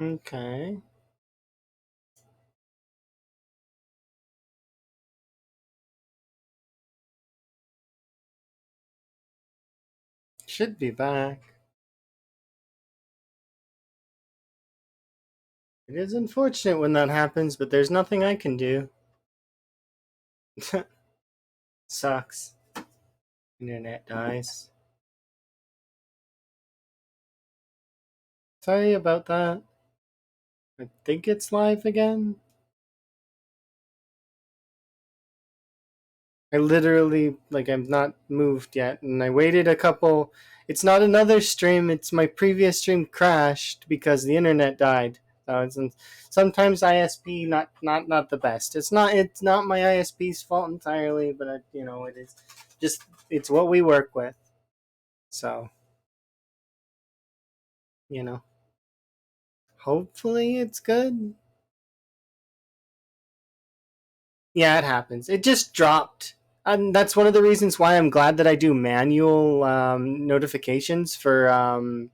Okay. Should be back. It is unfortunate when that happens, but there's nothing I can do. Sucks. Internet dies. Sorry about that. I think it's live again. I literally, like, I'm not moved yet, and I waited a couple. It's not another stream. It's my previous stream crashed because the internet died. So sometimes ISP not the best. It's not my ISP's fault entirely, but it is just it's what we work with. So you know, hopefully it's good. Yeah, it happens. It just dropped. And that's one of the reasons why I'm glad that I do manual notifications for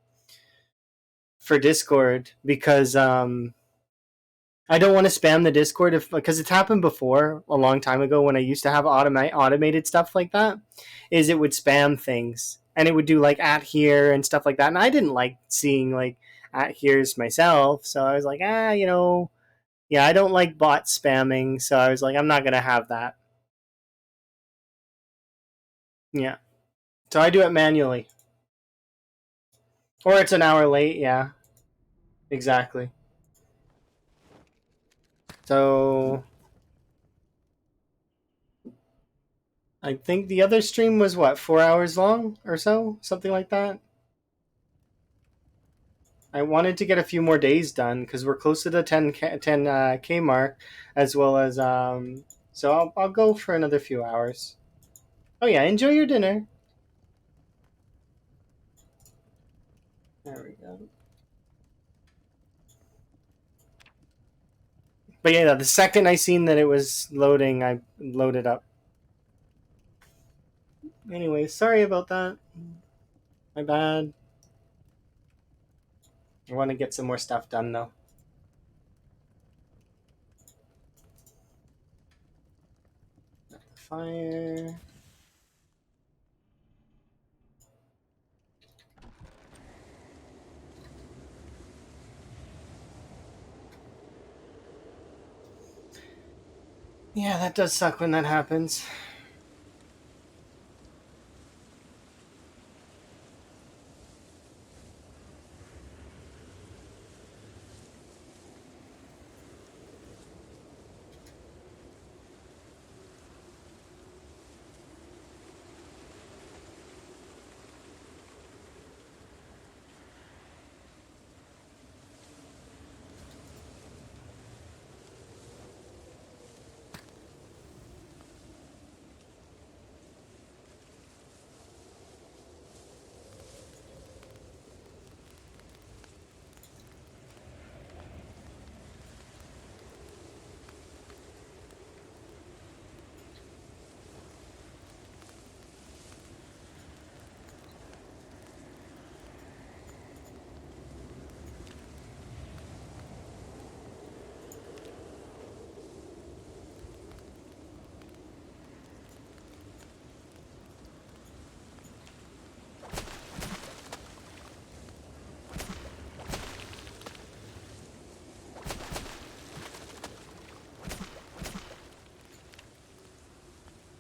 Discord because I don't want to spam the Discord because it's happened before a long time ago when I used to have automated stuff like that. Is it would spam things and it would do like at here and stuff like that, and I didn't like seeing like at here's myself, so I was like yeah, I don't like bot spamming, so I was like I'm not gonna have that. Yeah, so I do it manually, or it's an hour late. Yeah, exactly. So I think the other stream was what 4 hours long or so, something like that. I wanted to get a few more days done because we're close to the 10K mark, as well as so I'll go for another few hours. Oh yeah, enjoy your dinner. There we go. But yeah, the second I seen that it was loading, I loaded up. Anyway, sorry about that. My bad. I want to get some more stuff done though. Fire. Yeah, that does suck when that happens.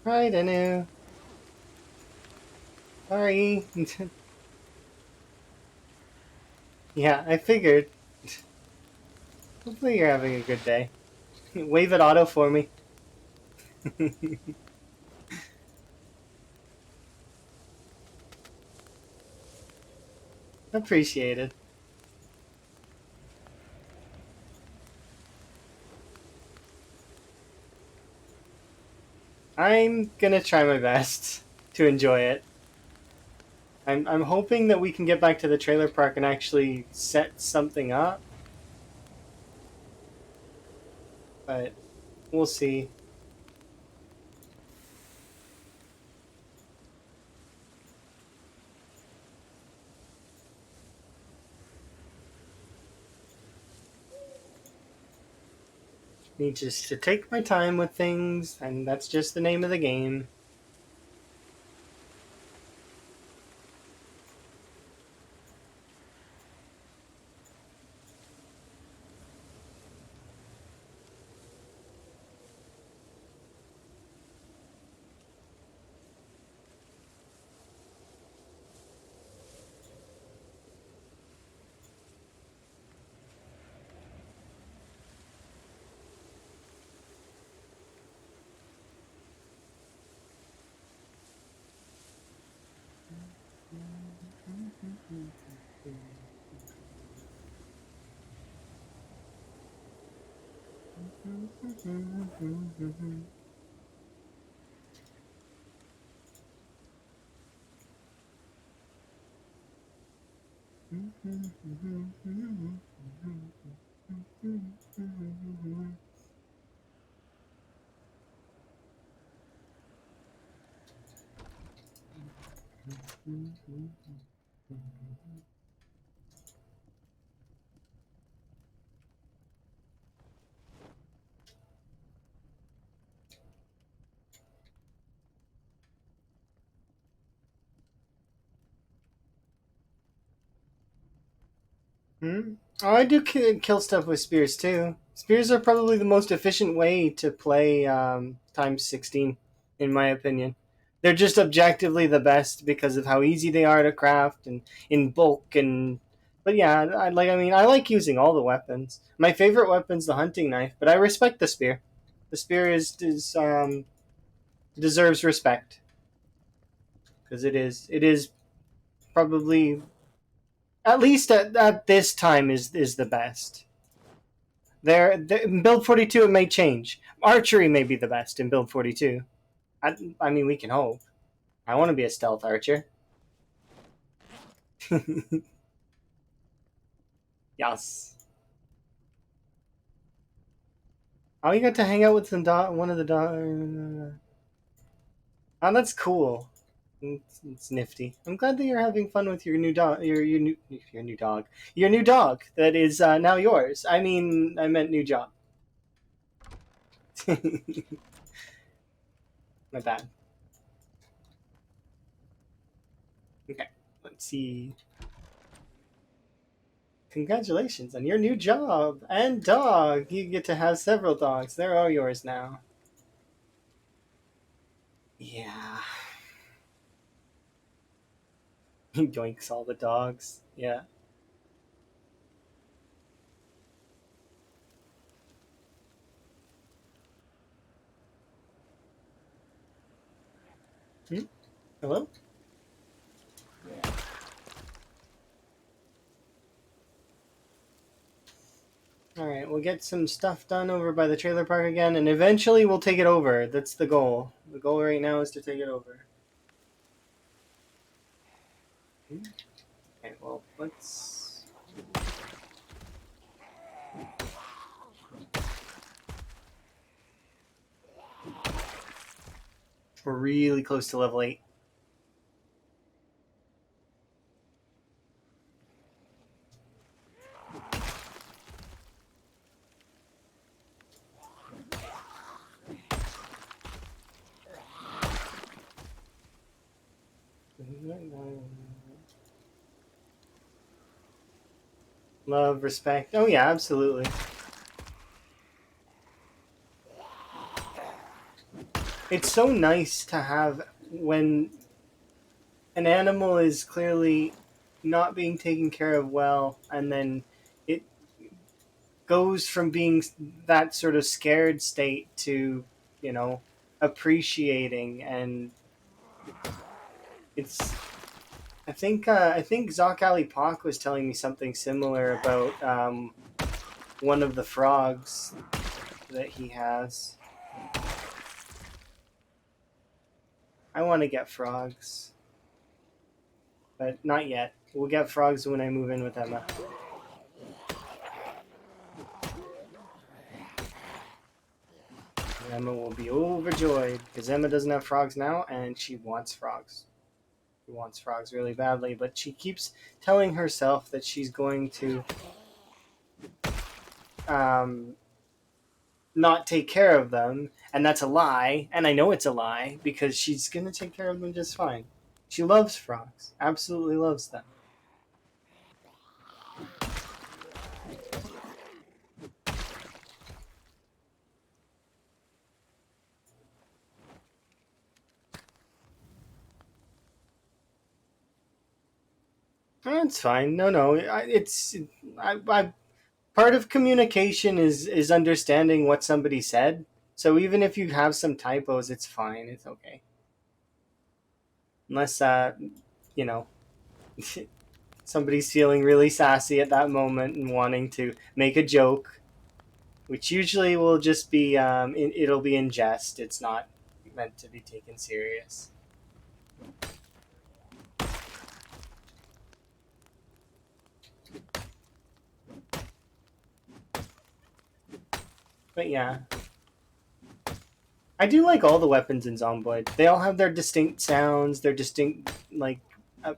Right, I know. Sorry. Yeah, I figured. Hopefully you're having a good day. Wave at auto for me. Appreciated. I'm gonna try my best to enjoy it. I'm hoping that we can get back to the trailer park and actually set something up, but we'll see. Need just to take my time with things, and that's just the name of the game. Hmm? Oh, I do kill stuff with spears too. Spears are probably the most efficient way to play times 16, in my opinion. They're just objectively the best because of how easy they are to craft and in bulk and. But yeah, I like using all the weapons. My favorite weapon's the hunting knife, but I respect the spear. The spear is deserves respect because it is probably at least at this time is the best. In build 42 it may change. Archery may be the best in build 42. I mean we can hope. I want to be a stealth archer. Yes. Oh, you got to hang out with one of the oh, that's cool. It's nifty. I'm glad that you're having fun with your new dog. Your new dog. Your new dog that is now yours. I mean, I meant new job. My bad. Okay, let's see. Congratulations on your new job and dog. You get to have several dogs. They're all yours now. Yeah. He doinks all the dogs. Yeah. Hmm? Hello? Alright, we'll get some stuff done over by the trailer park again, and eventually we'll take it over. That's the goal. The goal right now is to take it over. Okay, well, let's. We're really close to level 8. Love, respect. Oh, yeah, absolutely. It's so nice to have when an animal is clearly not being taken care of well, and then it goes from being that sort of scared state to, you know, appreciating, and it's. I think Zoc Ali Pak was telling me something similar about one of the frogs that he has. I want to get frogs, but not yet. We'll get frogs when I move in with Emma. Emma will be overjoyed because Emma doesn't have frogs now, and she wants frogs. She wants frogs really badly, but she keeps telling herself that she's going to um, not take care of them, and that's a lie, and I know it's a lie because she's gonna take care of them just fine. She loves frogs, absolutely loves them. That's fine. No, no, I part of communication is understanding what somebody said. So even if you have some typos, it's fine. It's okay, unless you know, somebody's feeling really sassy at that moment and wanting to make a joke, which usually will just be it'll be in jest. It's not meant to be taken serious. But yeah, I do like all the weapons in Zomboid. They all have their distinct sounds, their distinct like uh,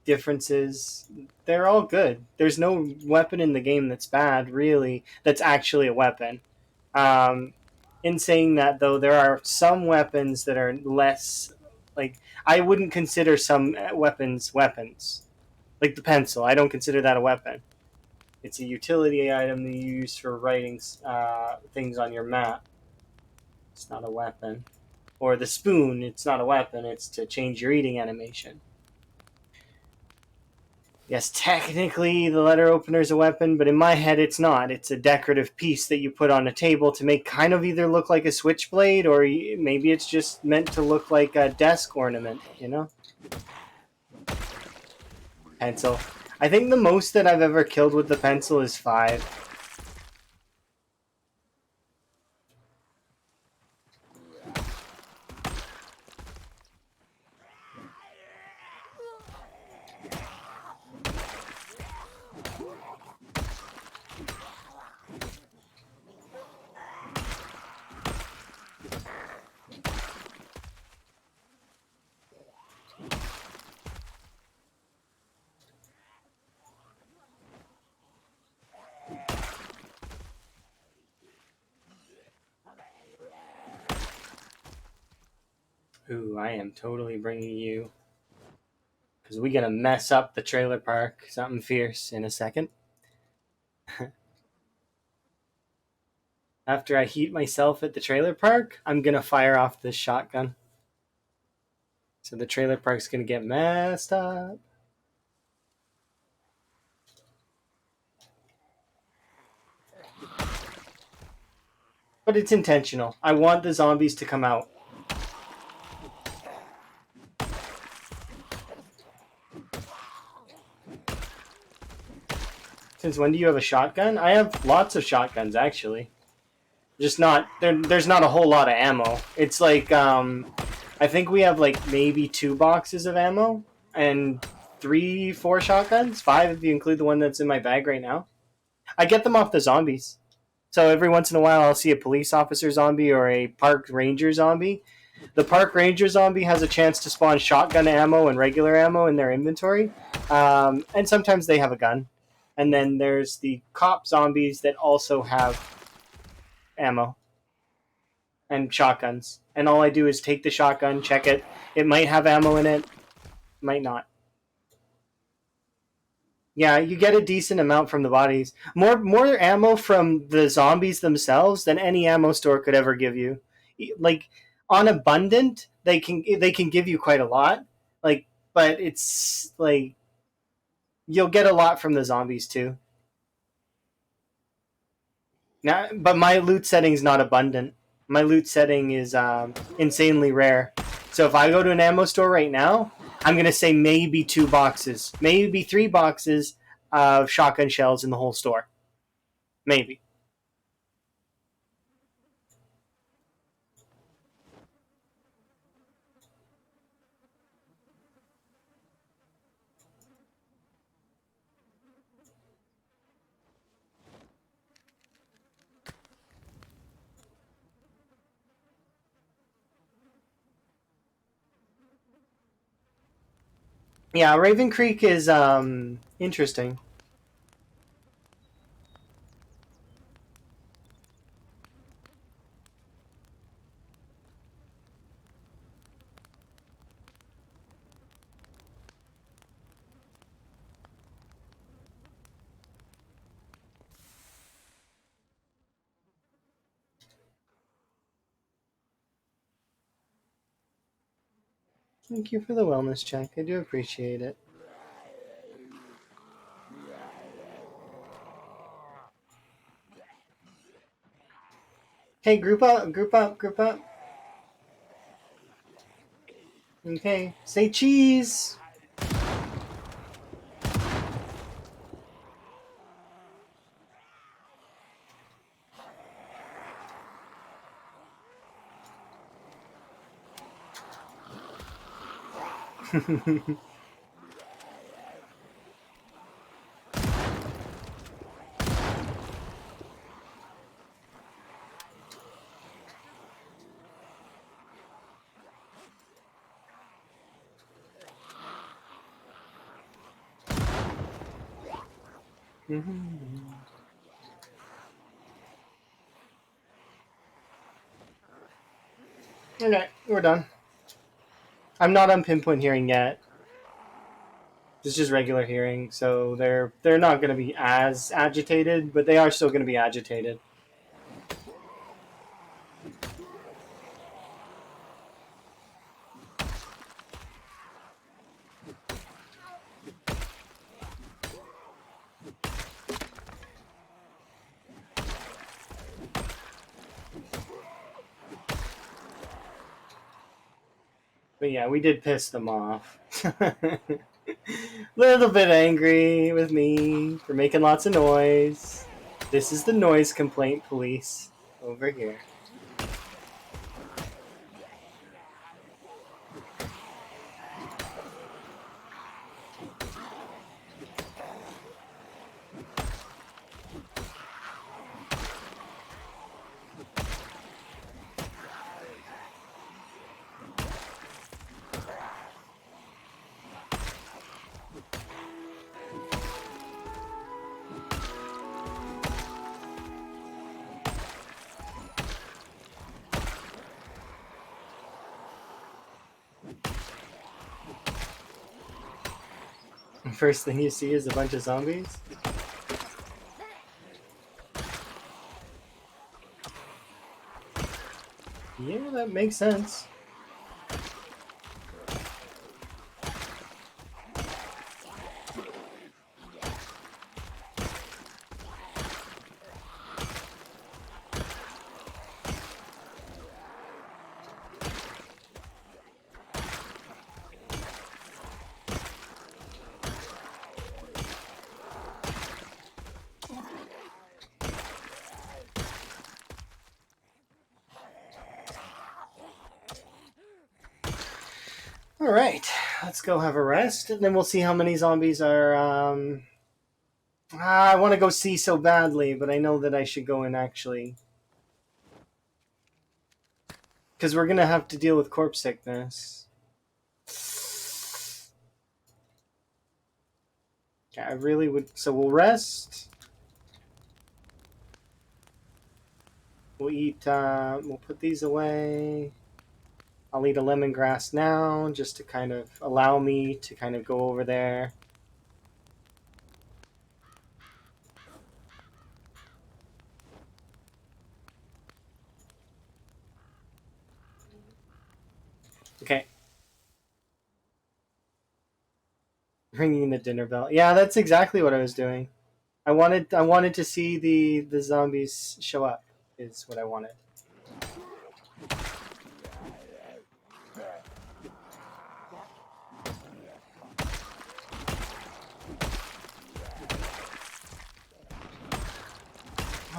differences. They're all good. There's no weapon in the game that's bad, really. That's actually a weapon. Um, in saying that, though, there are some weapons that are less like I wouldn't consider some weapons. Like the pencil, I don't consider that a weapon. It's a utility item that you use for writing things on your map. It's not a weapon. Or the spoon, it's not a weapon. It's to change your eating animation. Yes, technically the letter opener is a weapon, but in my head it's not. It's a decorative piece that you put on a table to make kind of either look like a switchblade or maybe it's just meant to look like a desk ornament, you know? Pencil. I think the most that I've ever killed with the pencil is 5. Ooh, I am totally bringing you. Because we're going to mess up the trailer park. Something fierce in a second. After I heat myself at the trailer park, I'm going to fire off this shotgun. So the trailer park's going to get messed up. But it's intentional. I want the zombies to come out. Since when do you have a shotgun? I have lots of shotguns, actually. Just not there's not a whole lot of ammo. It's like I think we have like maybe 2 boxes of ammo and 3, 4 shotguns. 5 if you include the one that's in my bag right now. I get them off the zombies. So every once in a while I'll see a police officer zombie or a park ranger zombie. The park ranger zombie has a chance to spawn shotgun ammo and regular ammo in their inventory. And sometimes they have a gun. And then there's the cop zombies that also have ammo and shotguns. And all I do is take the shotgun, check it. It might have ammo in it, might not. Yeah, you get a decent amount from the bodies. More ammo from the zombies themselves than any ammo store could ever give you. Like on abundant, they can give you quite a lot. Like, but it's like you'll get a lot from the zombies too. Now, but my loot setting's not abundant. My loot setting is insanely rare. So if I go to an ammo store right now, I'm gonna say maybe 2 boxes, maybe 3 boxes of shotgun shells in the whole store. Maybe. Yeah, Ravencreek is interesting. Thank you for the wellness check. I do appreciate it. Hey, group up, group up, group up. Okay, say cheese. Okay, we're done. I'm not on pinpoint hearing yet. It's just regular hearing, so they're not going to be as agitated, but they are still going to be agitated. But yeah, we did piss them off. Little bit angry with me for making lots of noise. This is the noise complaint police over here. First thing you see is a bunch of zombies. Yeah, that makes sense. All right, let's go have a rest, and then we'll see how many zombies are. I want to go see so badly, but I know that I should go in actually, because we're gonna have to deal with corpse sickness. Yeah, I really would. So we'll rest. We'll eat. We'll put these away. I'll eat a lemongrass now, just to kind of allow me to kind of go over there. Okay. Ringing the dinner bell. Yeah, that's exactly what I was doing. I wanted to see the zombies show up. Is what I wanted.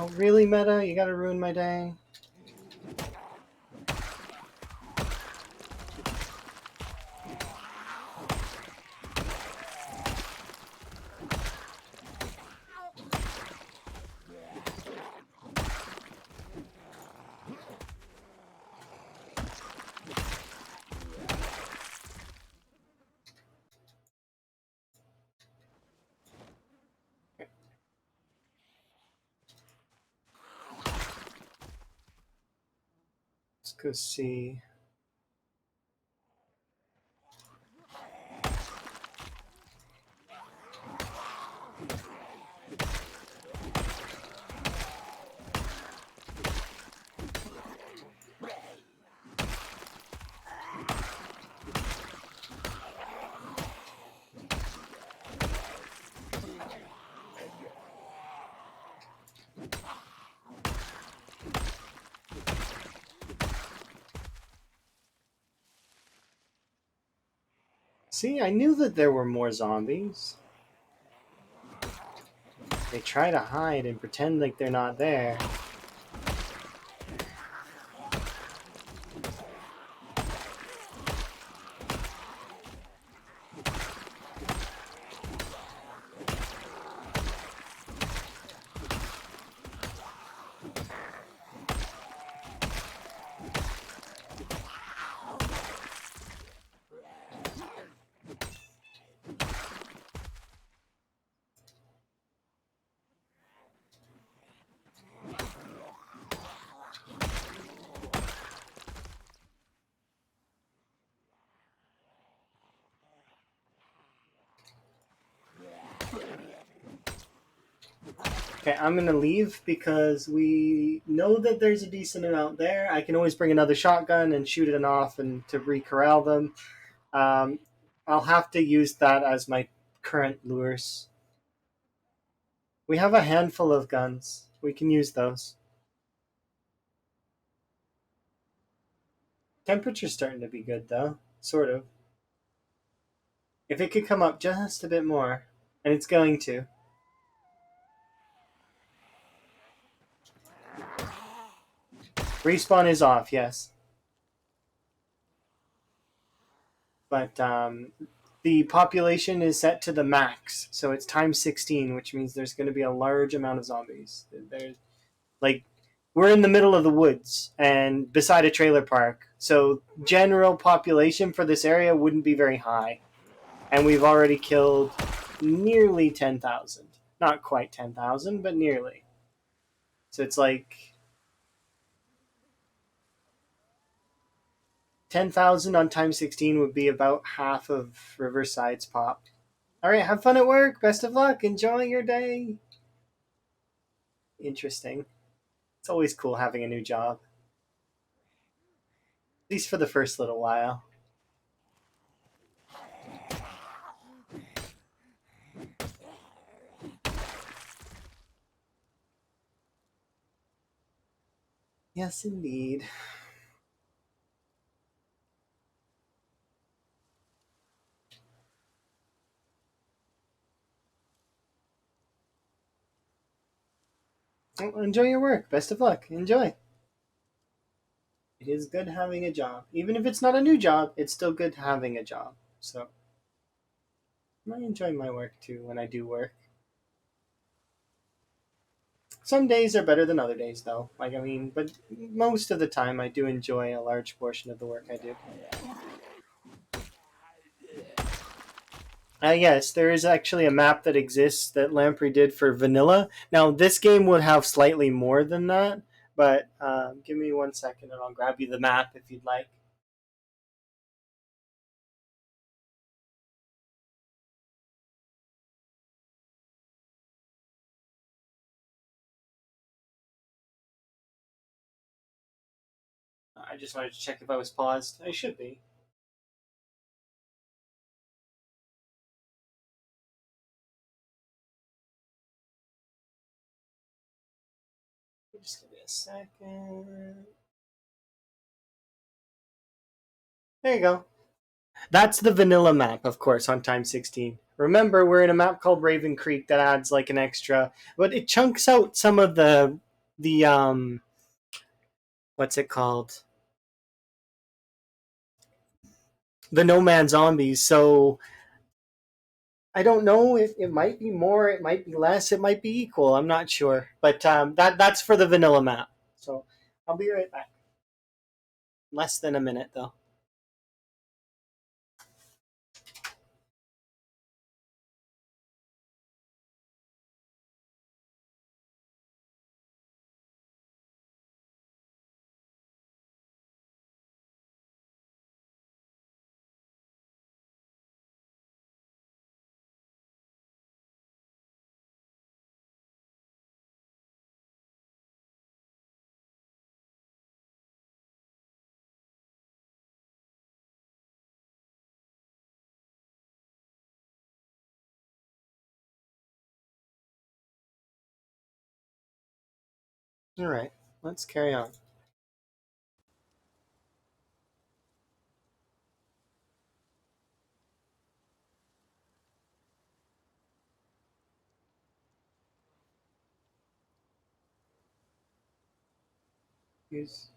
Oh, really, Meta? You gotta ruin my day. Let's go see. See, I knew that there were more zombies. They try to hide and pretend like they're not there. Okay, I'm gonna leave because we know that there's a decent amount there. I can always bring another shotgun and shoot it off and to re-corral them. Um, I'll have to use that as my current lures. We have a handful of guns. We can use those. Temperature's starting to be good though, sort of. If it could come up just a bit more, and it's going to. Respawn is off, yes. But the population is set to the max, so it's times 16, which means there's going to be a large amount of zombies. There's like we're in the middle of the woods and beside a trailer park, so general population for this area wouldn't be very high, and we've already killed nearly 10,000. Not quite 10,000, but nearly. So it's like 10,000 on times 16 would be about half of Riverside's pop. All right, have fun at work. Best of luck. Enjoy your day. Interesting. It's always cool having a new job, at least for the first little while. Yes, indeed. Well, enjoy your work. Best of luck. Enjoy. It is good having a job. Even if it's not a new job, it's still good having a job. So I enjoy my work too when I do work. Some days are better than other days, though. Like, I mean, but most of the time, I do enjoy a large portion of the work I do. Yes, there is actually a map that exists that Lamprey did for vanilla. Now, this game would have slightly more than that, but give me 1 second and I'll grab you the map if you'd like. I just wanted to check if I was paused. I should be. Just give me a second. There you go. That's the vanilla map, of course, on time 16. Remember, we're in a map called Ravencreek that adds like an extra, but it chunks out some of the what's it called? The No Man zombies. So I don't know if it might be more, it might be less, it might be equal. I'm not sure, but that's for the vanilla map. So I'll be right back. Less than a minute though. All right, let's carry on. Use.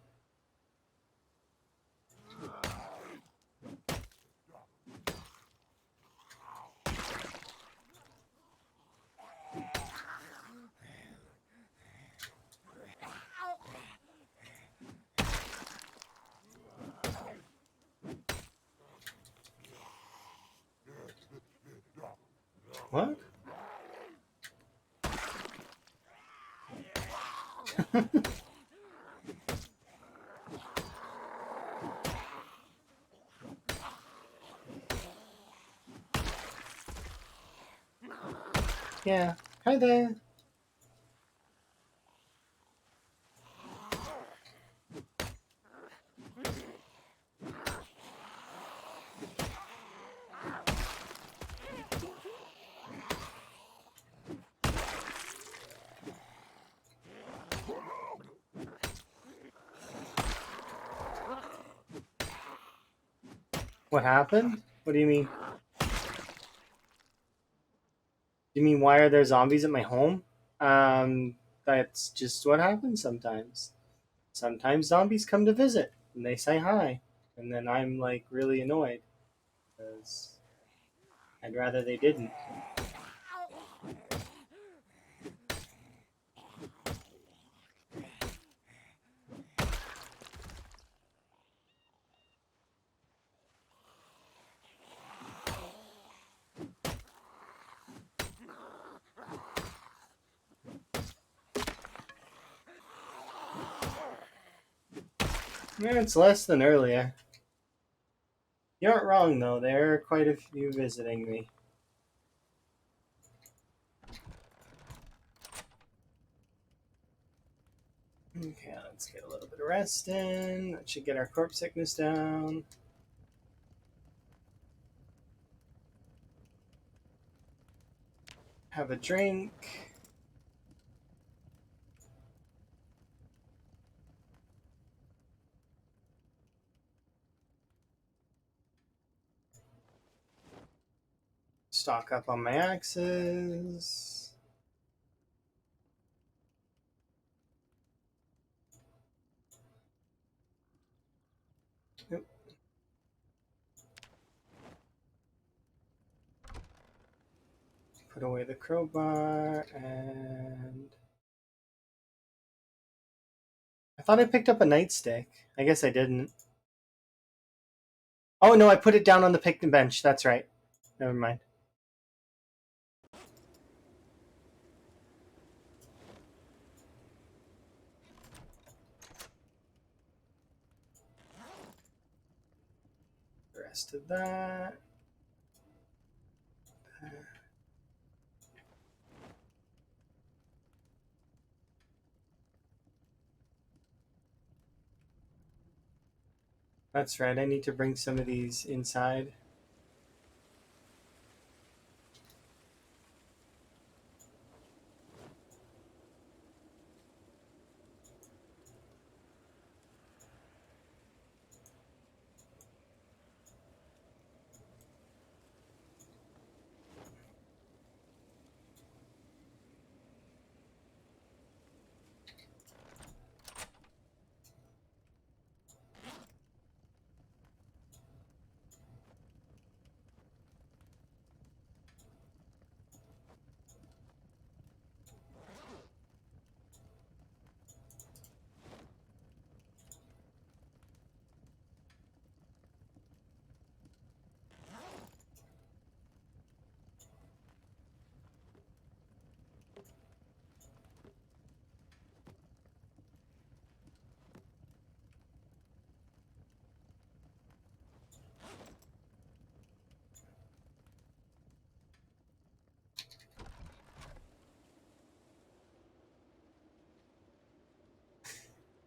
What? Yeah. Hi there. What happened? What do you mean? You mean why are there zombies at my home? That's just what happens sometimes. Sometimes zombies come to visit and they say hi, and then I'm like really annoyed because I'd rather they didn't. Yeah, it's less than earlier. You aren't wrong though. There are quite a few visiting me. Okay, let's get a little bit of rest in. That should get our corpse sickness down. Have a drink. Stock up on my axes. Yep. Put away the crowbar and I thought I picked up a nightstick. I guess I didn't. Oh no, I put it down on the picnic bench. That's right. Never mind. The rest of that. That's right. I need to bring some of these inside.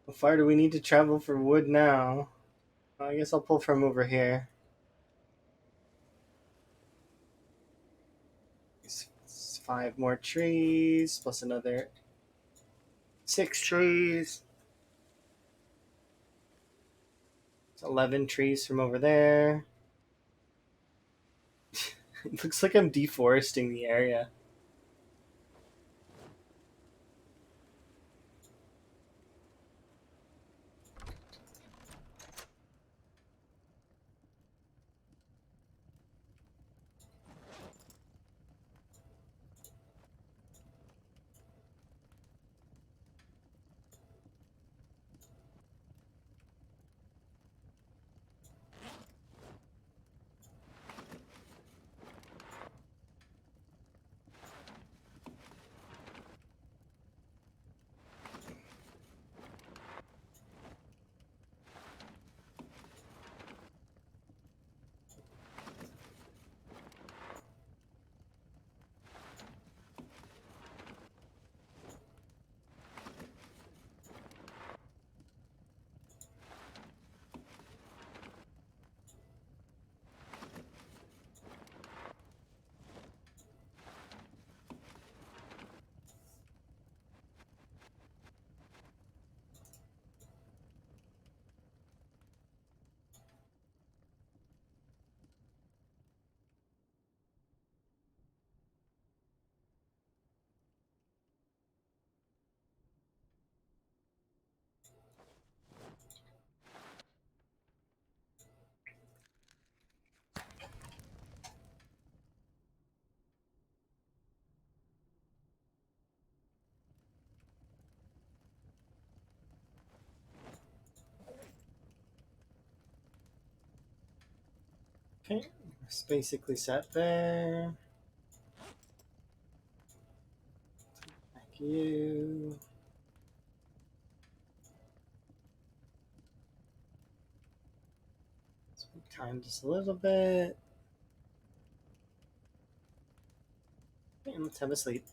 How far do we need to travel for wood now? Well, I guess I'll pull from over here. It's 5 more trees plus another 6 trees. It's 11 trees from over there. It looks like I'm deforesting the area. Okay, it's basically set there. Thank you. Let's make time just a little bit. And let's have a sleep.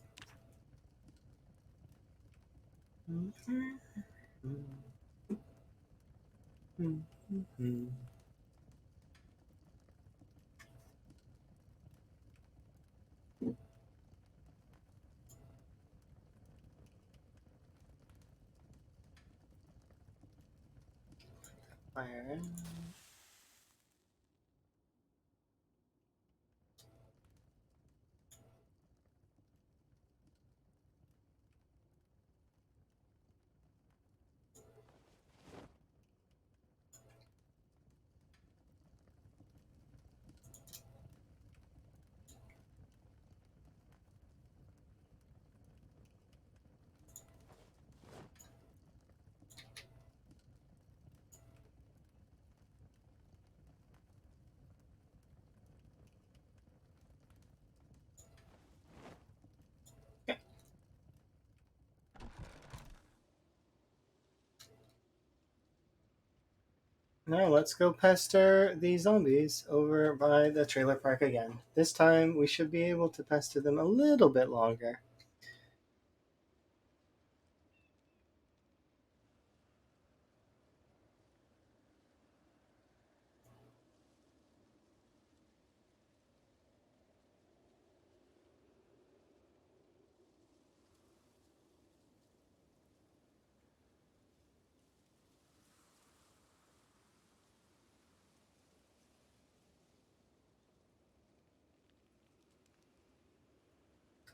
Fire. Now let's go pester the zombies over by the trailer park again. This time we should be able to pester them a little bit longer.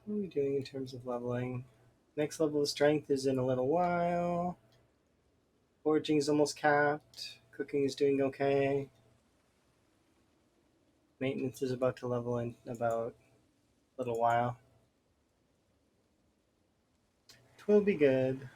What are we doing in terms of leveling? Next level of strength is in a little while. Foraging is almost capped. Cooking is doing okay. Maintenance is about to level in about a little while. It will be good.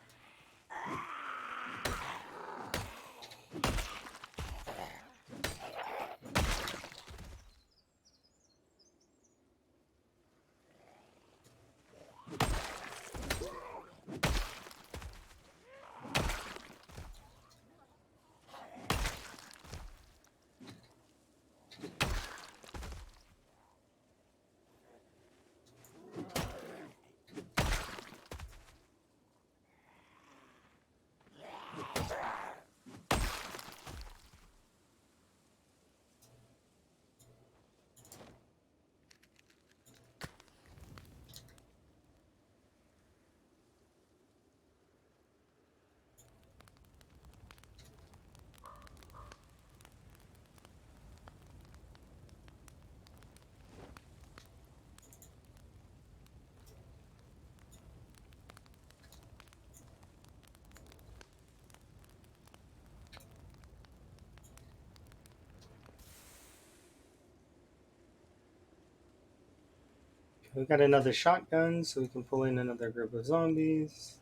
We've got another shotgun, so we can pull in another group of zombies.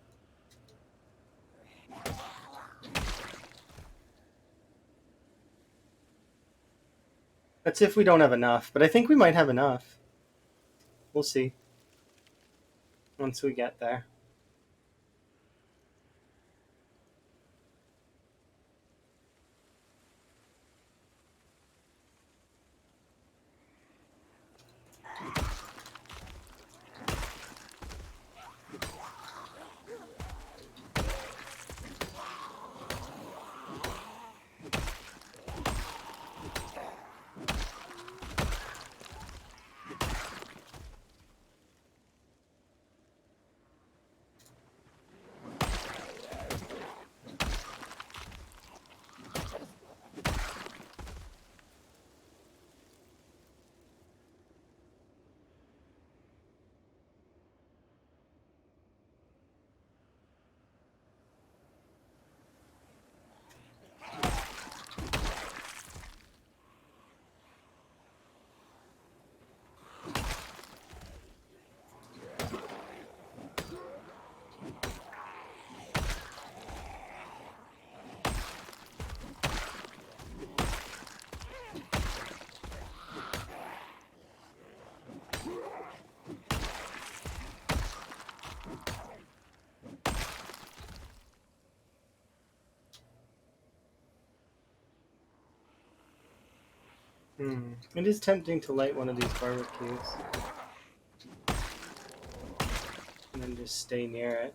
That's if we don't have enough, but I think we might have enough. We'll see once we get there. It is tempting to light one of these barbecues and then just stay near it.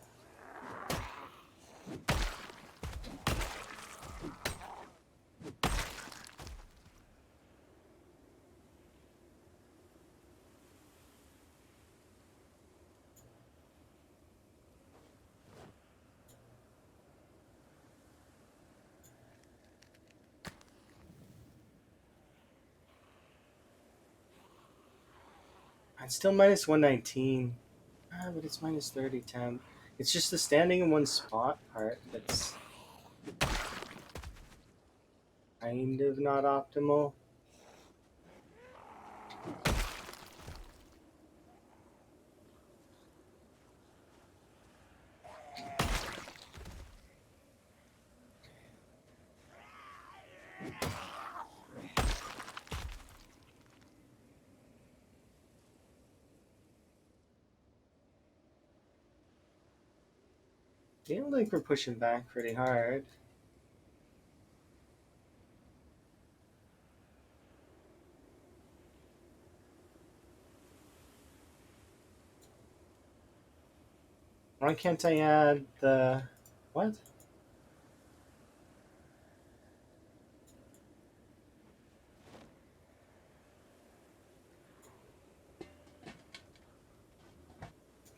It's still minus 119. But it's minus 30 temp. It's just the standing in one spot part that's kind of not optimal. Feel like we're pushing back pretty hard. Why can't I add the... What?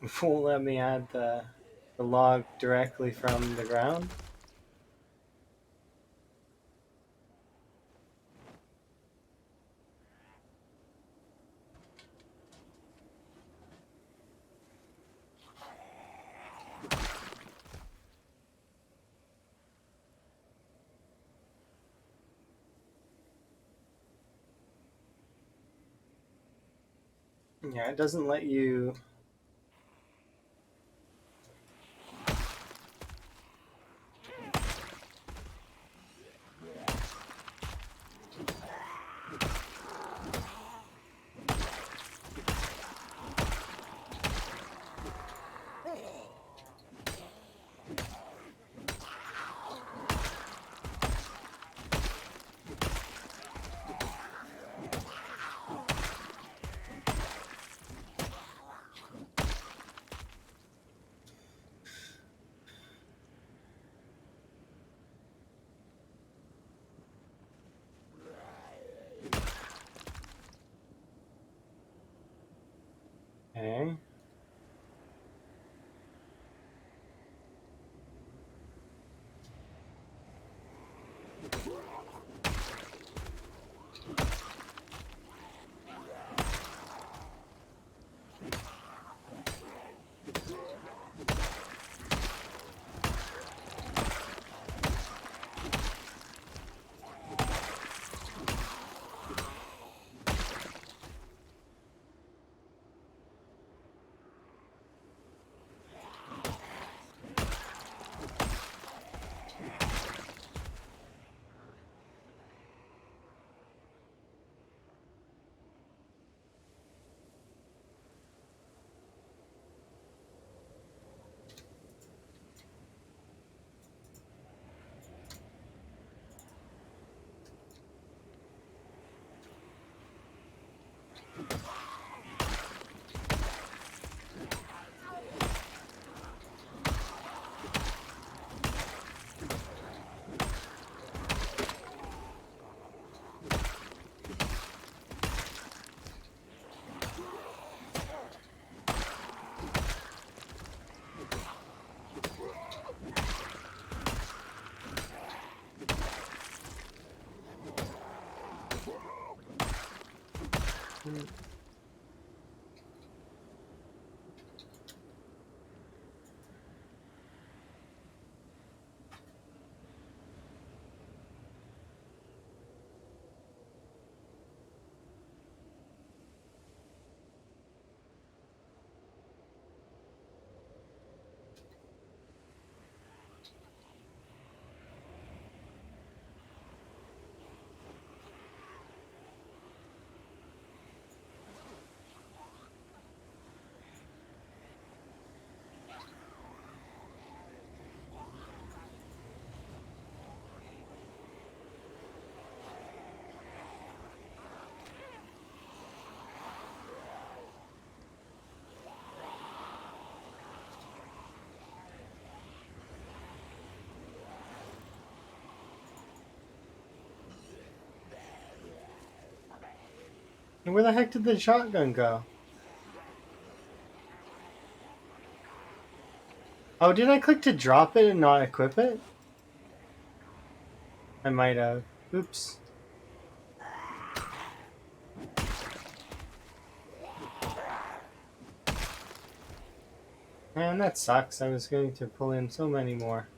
It won't let me add the log directly from the ground? Yeah, it doesn't let you... Okay. And where the heck did the shotgun go? Oh, did I click to drop it and not equip it? I might have. Oops. Man, that sucks. I was going to pull in so many more.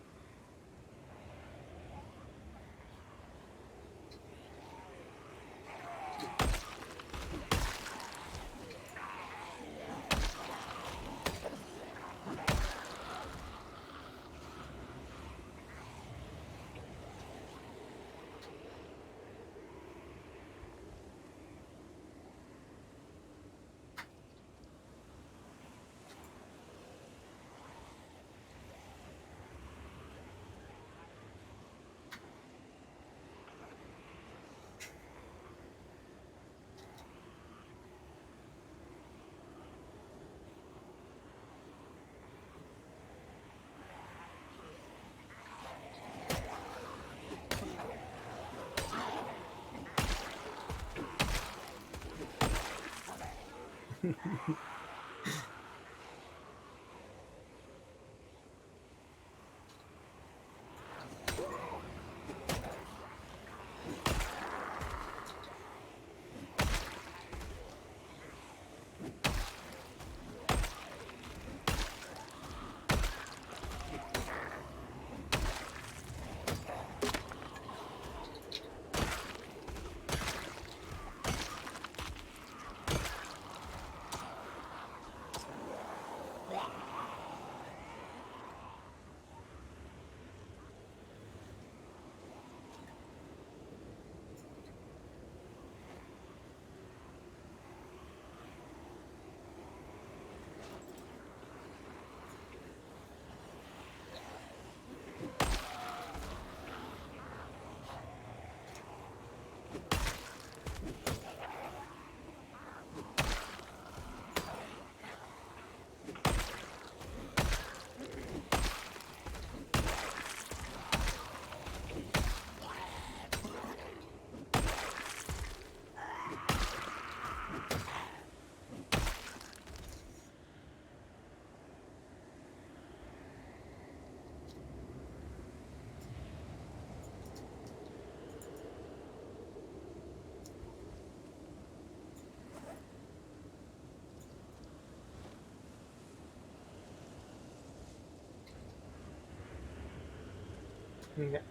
Okay.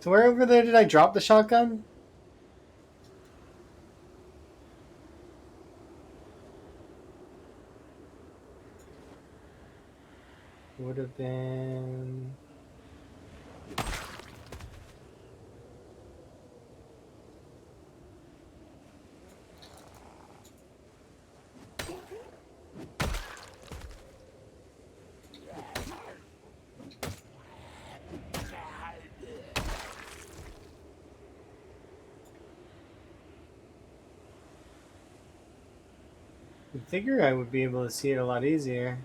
So where over there did I drop the shotgun? Would have been... I figure I would be able to see it a lot easier.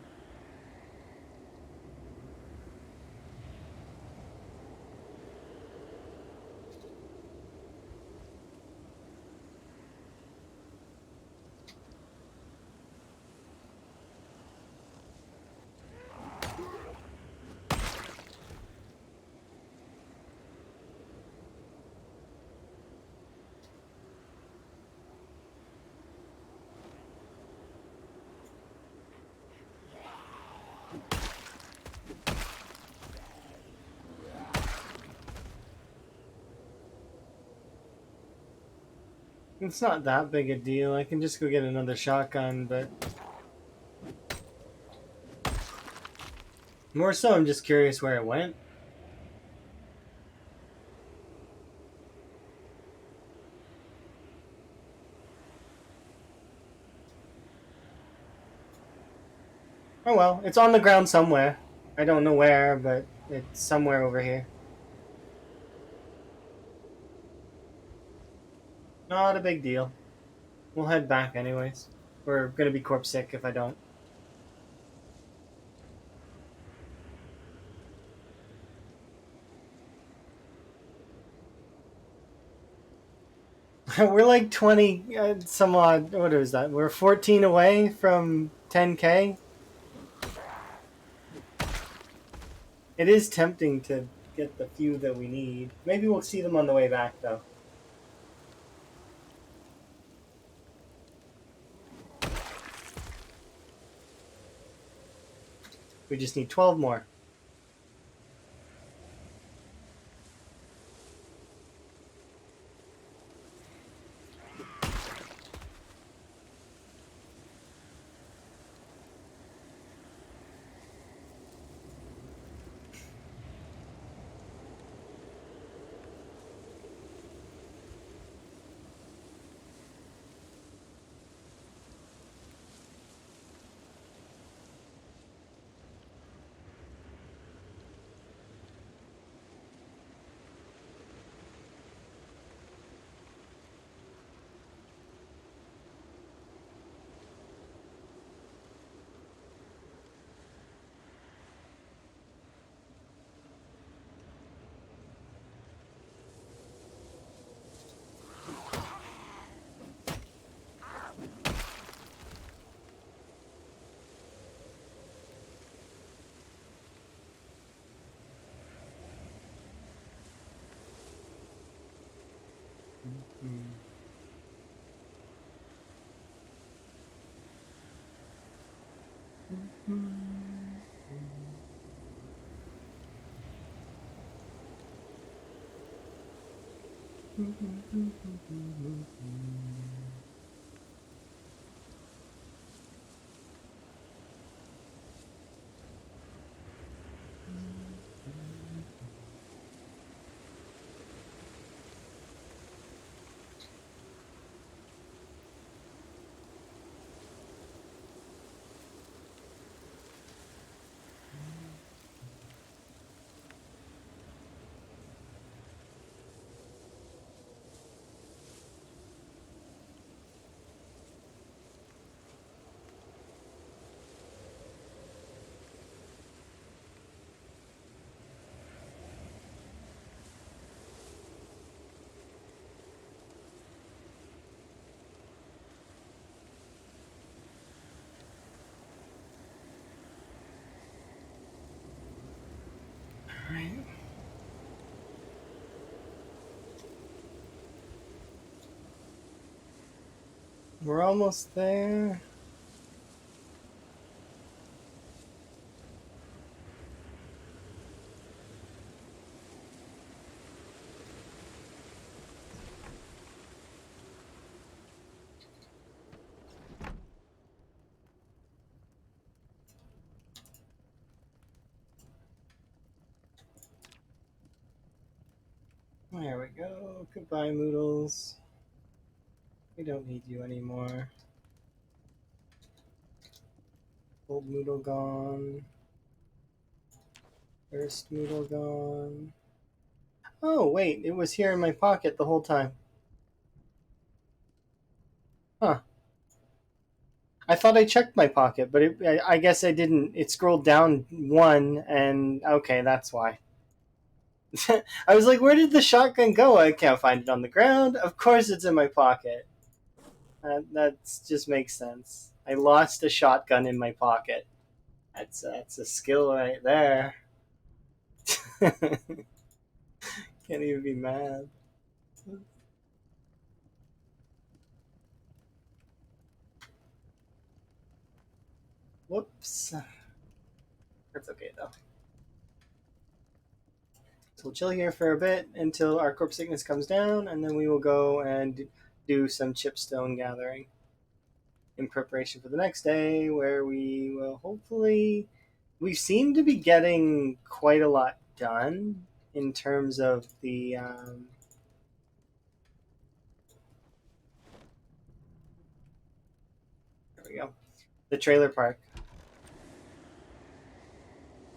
It's not that big a deal. I can just go get another shotgun, but... More so, I'm just curious where it went. Oh well, it's on the ground somewhere. I don't know where, but it's somewhere over here. Not a big deal. We'll head back anyways. We're gonna be corpse sick if I don't. We're like 20 some odd. What is that? We're 14 away from 10K. It is tempting to get the few that we need. Maybe we'll see them on the way back, though. We just need 12 more. Right. We're almost there. There we go. Goodbye, Moodles. We don't need you anymore. Old Moodle gone. First Moodle gone. Oh, wait. It was here in my pocket the whole time. Huh. I thought I checked my pocket, but I guess I didn't. It scrolled down one, and okay, that's why. I was like, where did the shotgun go? I can't find it on the ground. Of course it's in my pocket. That just makes sense. I lost a shotgun in my pocket. That's a skill right there. Can't even be mad. Whoops. That's okay though. So we'll chill here for a bit until our corpse sickness comes down, and then we will go and do some chipstone gathering in preparation for the next day, where we will hopefully. We seem to be getting quite a lot done in terms of the. There we go. The trailer park.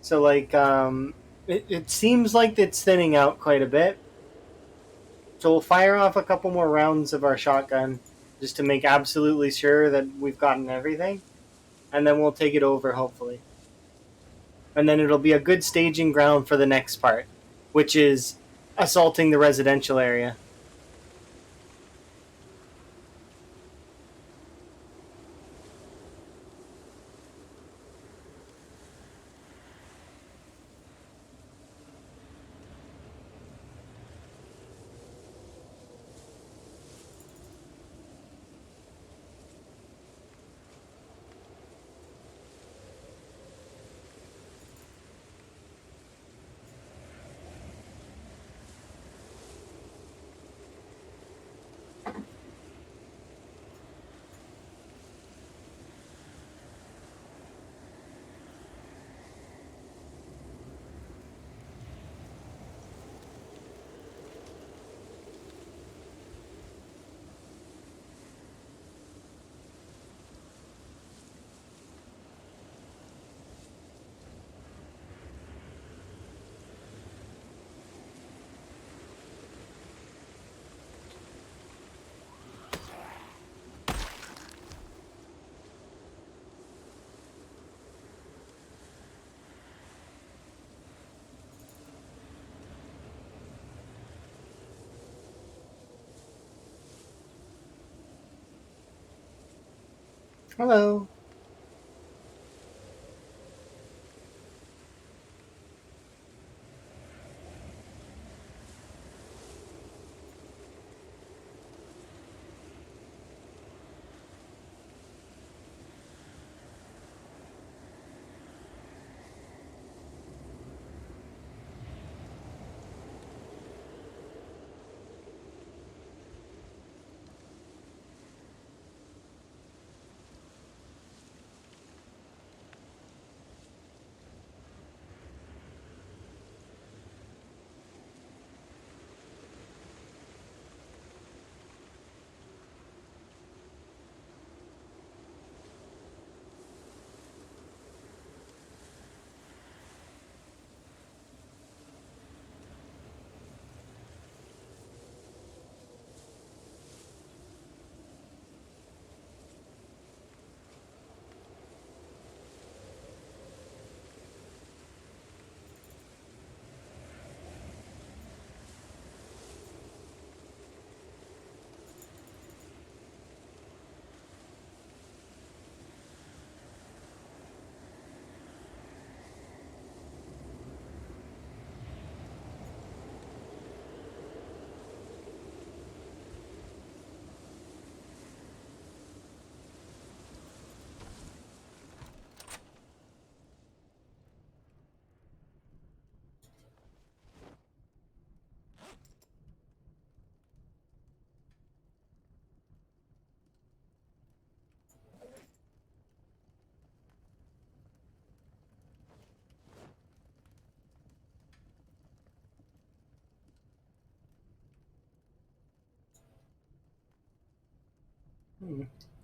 So like it seems like it's thinning out quite a bit. So we'll fire off a couple more rounds of our shotgun just to make absolutely sure that we've gotten everything, and then we'll take it over hopefully. And then it'll be a good staging ground for the next part, which is assaulting the residential area. Hello.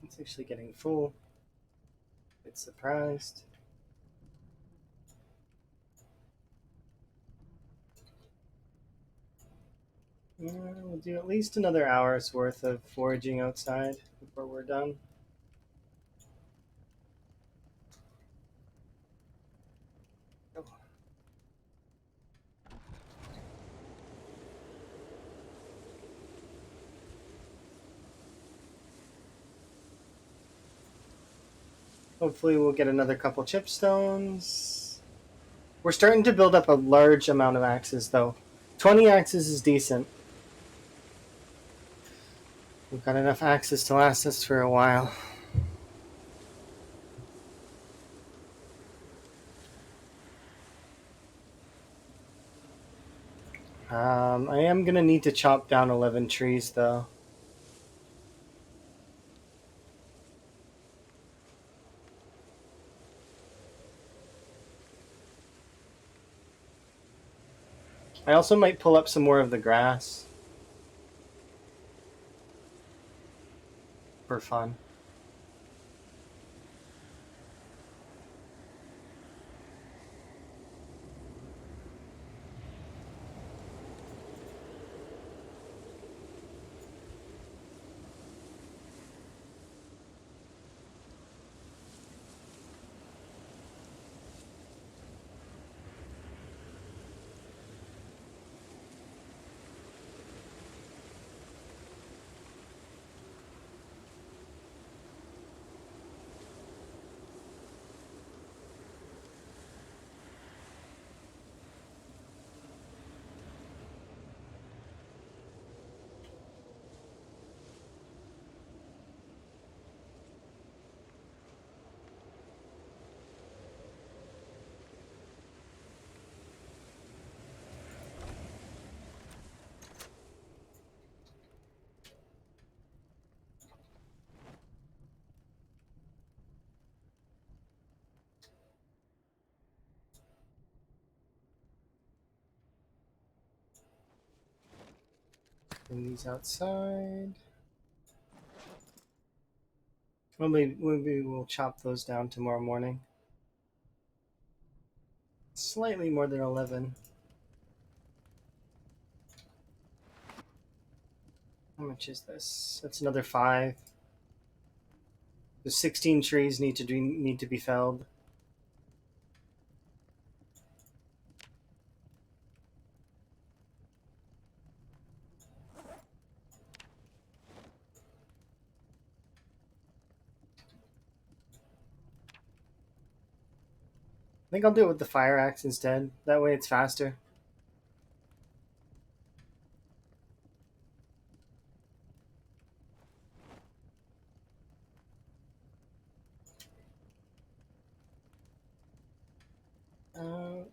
It's actually getting full. Bit surprised. Yeah, we'll do at least another hour's worth of foraging outside before we're done. Hopefully we'll get another couple chipstones. We're starting to build up a large amount of axes, though. 20 axes is decent. We've got enough axes to last us for a while. I am going to need to chop down 11 trees, though. I also might pull up some more of the grass. For fun. Bring these outside. Maybe we'll chop those down tomorrow morning. Slightly more than 11. How much is this? That's another 5. The 16 trees need to be felled. I think I'll do it with the fire axe instead. That way it's faster. Uh,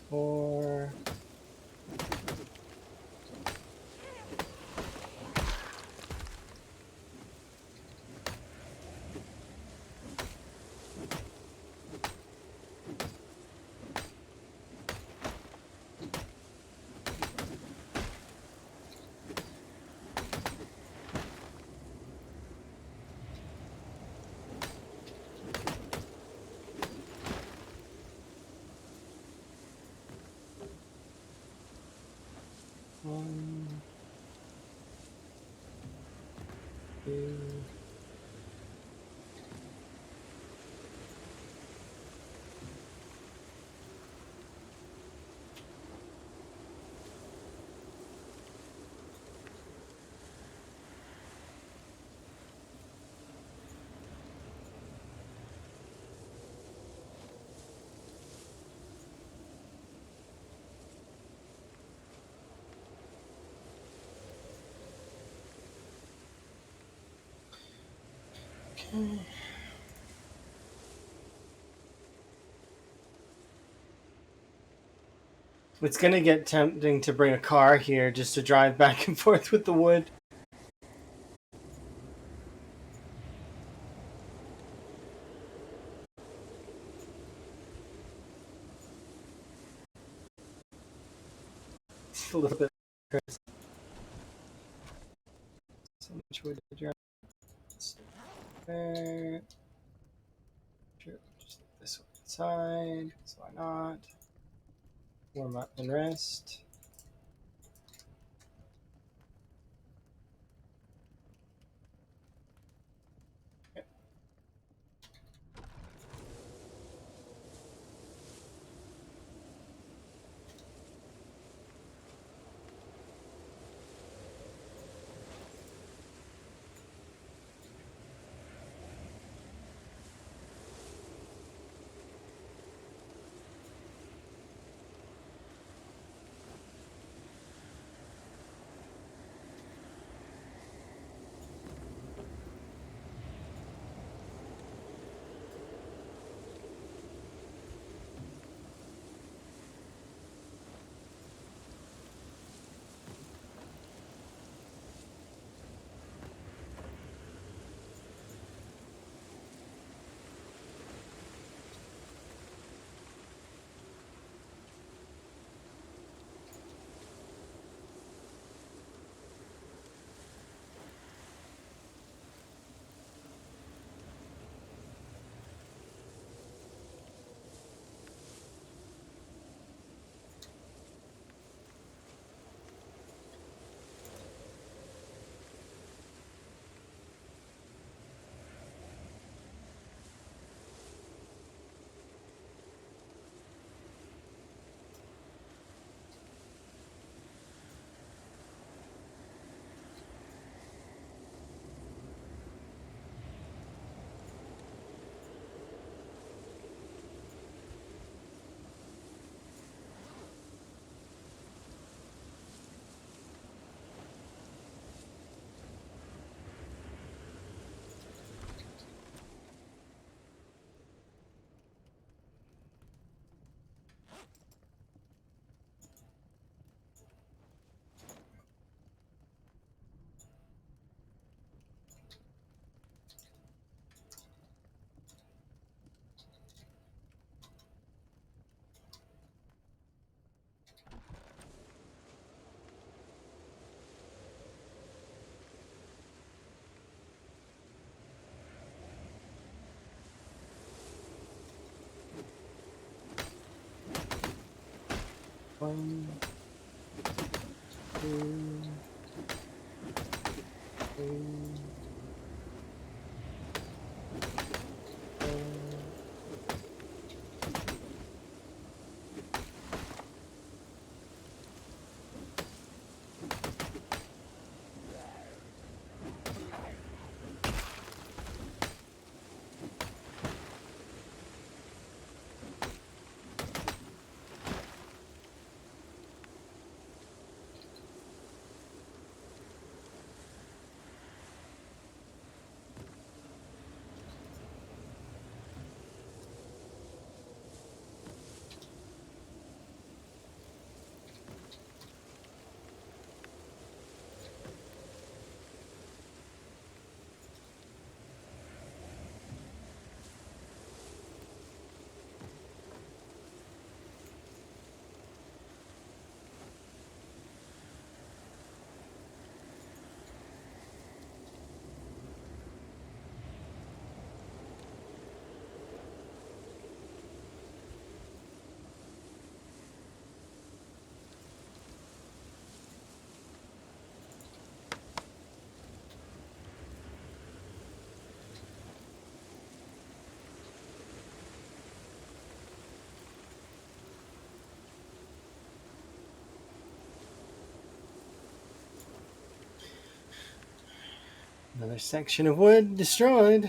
four. One, two. Okay. It's gonna get tempting to bring a car here just to drive back and forth with the wood. A little bit. So much wood to drive. There. Sure, just this one inside. So why not? Warm up and rest. 1, 2, 3, 4. Another section of wood destroyed.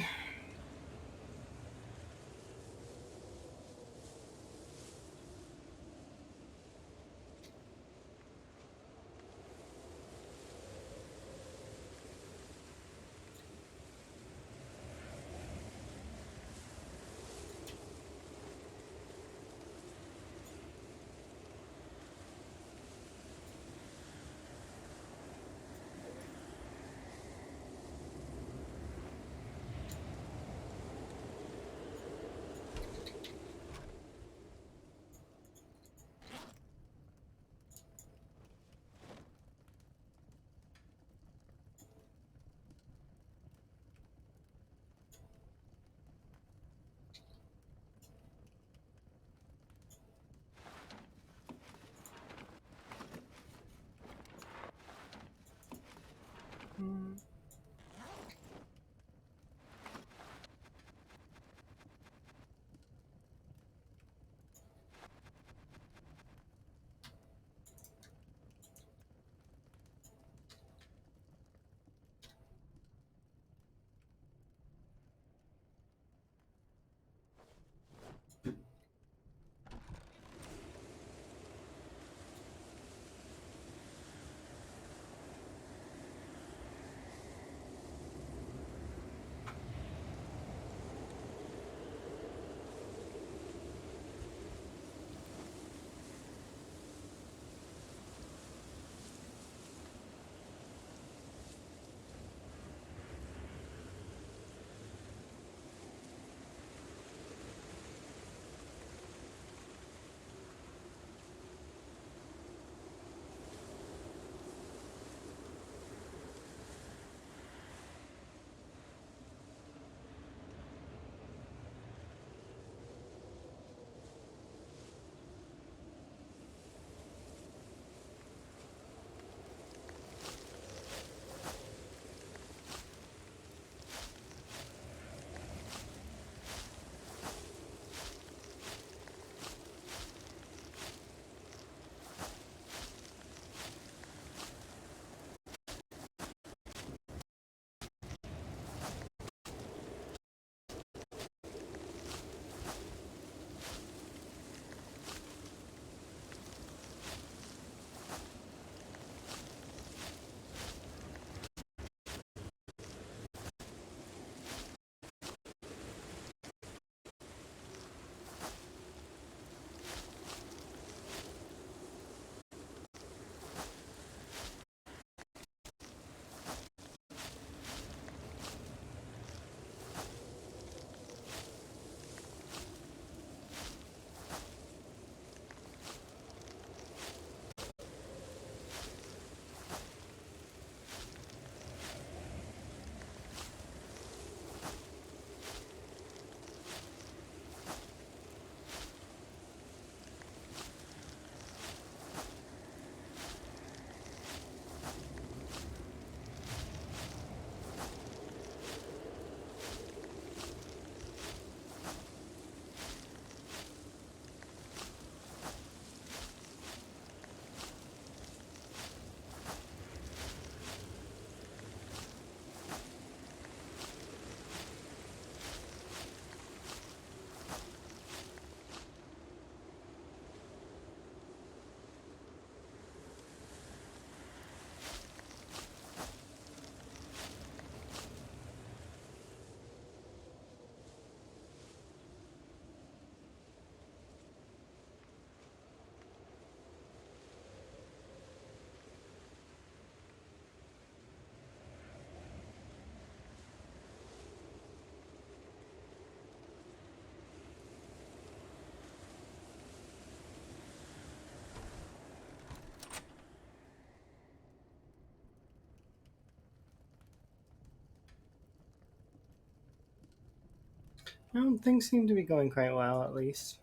Well, things seem to be going quite well, at least.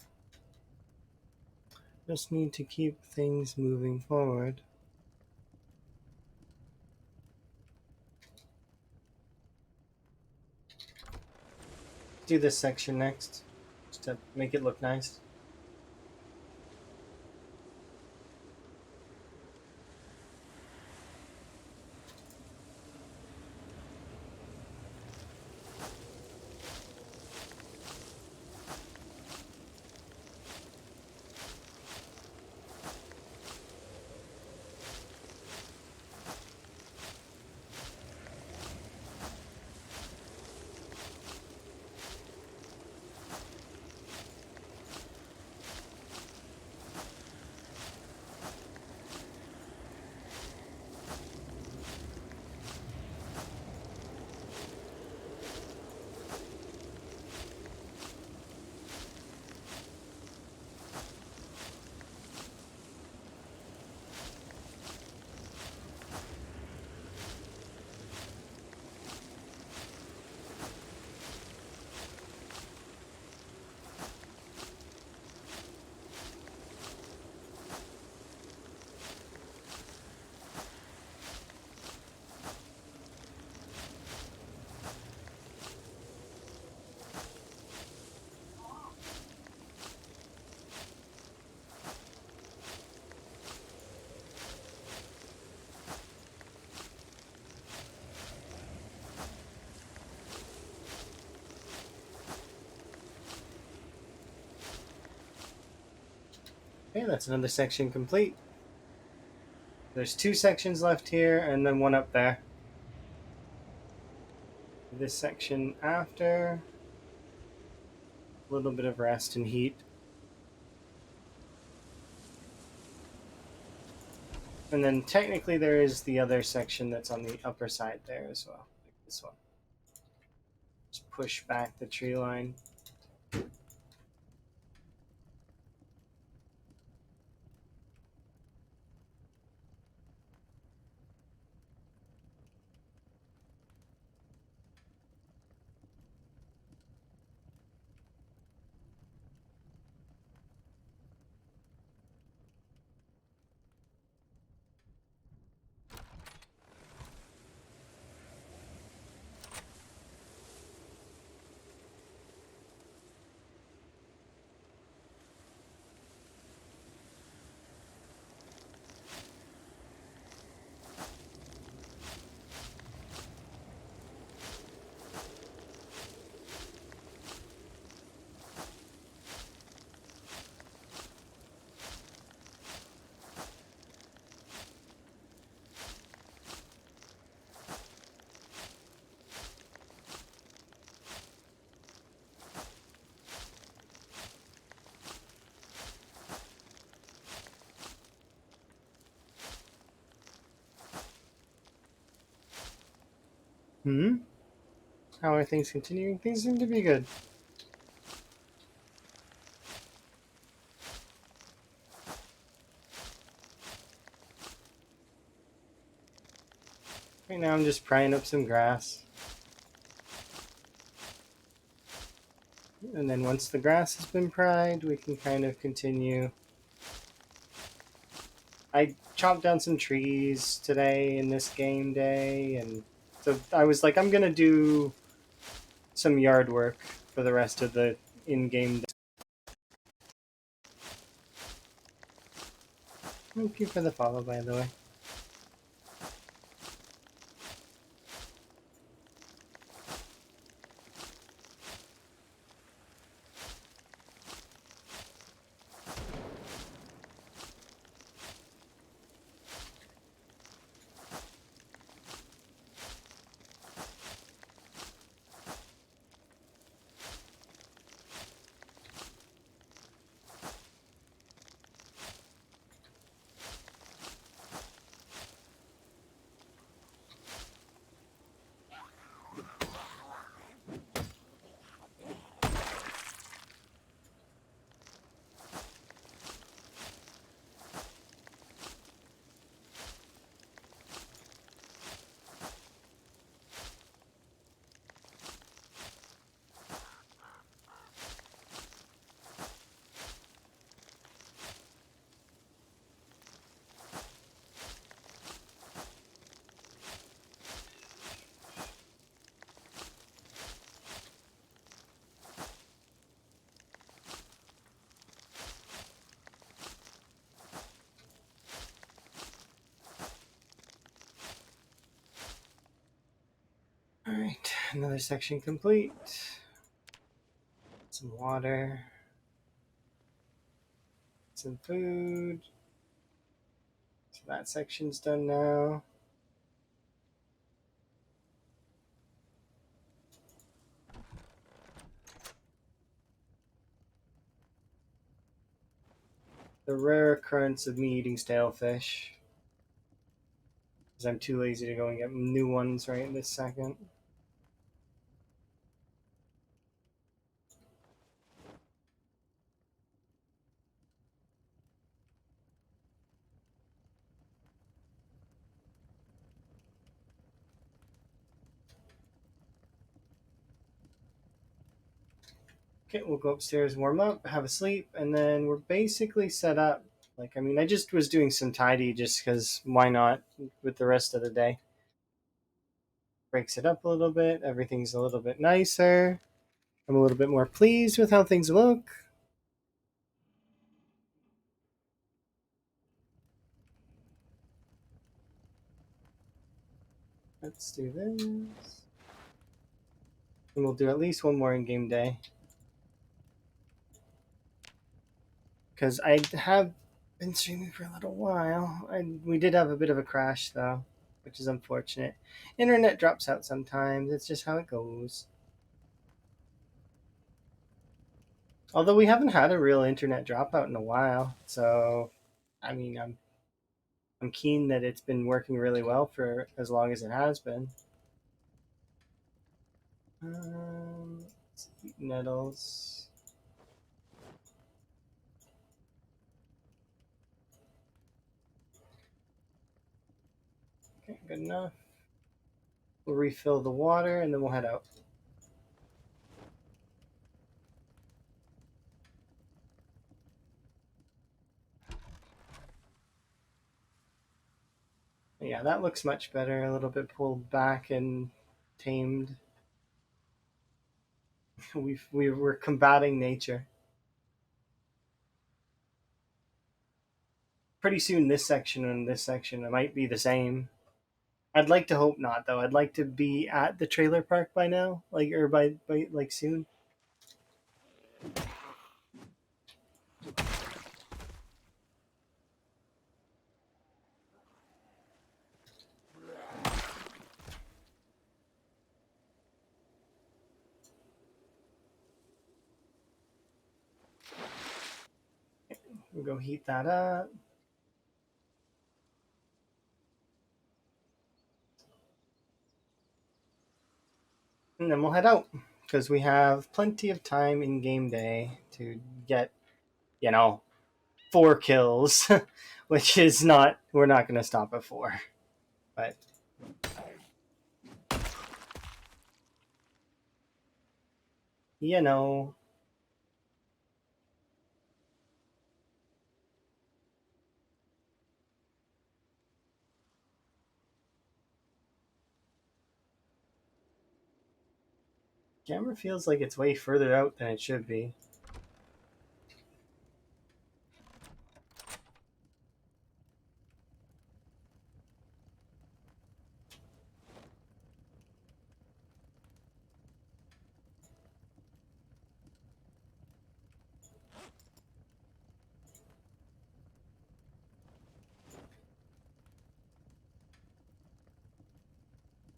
Just need to keep things moving forward. Do this section next, just to make it look nice. Okay, that's another section complete. There's 2 sections left here, and then 1 up there. This section after, a little bit of rest and heat. And then technically there is the other section that's on the upper side there as well, like this one. Just push back the tree line. How are things continuing? Things seem to be good. Right now I'm just prying up some grass. And then once the grass has been pried, we can kind of continue. I chopped down some trees today in this game day, and so I was like, I'm gonna do some yard work for the rest of the in-game day. Thank you for the follow, by the way. Another section complete. Some water. Some food. So that section's done now. The rare occurrence of me eating stale fish. Because I'm too lazy to go and get new ones right this second. Okay, we'll go upstairs, warm up, have a sleep, and then we're basically set up. Like, I mean, I just was doing some tidy just because why not with the rest of the day. Breaks it up a little bit, everything's a little bit nicer. I'm a little bit more pleased with how things look. Let's do this. And we'll do at least one more in-game day. Because I have been streaming for a little while. We did have a bit of a crash, though, which is unfortunate. Internet drops out sometimes. It's just how it goes. Although we haven't had a real internet dropout in a while, so I mean, I'm keen that it's been working really well for as long as it has been. Let's eat nettles. Okay, good enough. We'll refill the water and then we'll head out. Yeah, that looks much better. A little bit pulled back and tamed. We're combating nature. Pretty soon, this section and this section it might be the same. I'd like to hope not, though. I'd like to be at the trailer park by now, like or by like soon. We'll go heat that up. And then we'll head out because we have plenty of time in game day to get, you know, 4 kills, which is not, we're not going to stop at 4. But, you know, camera feels like it's way further out than it should be.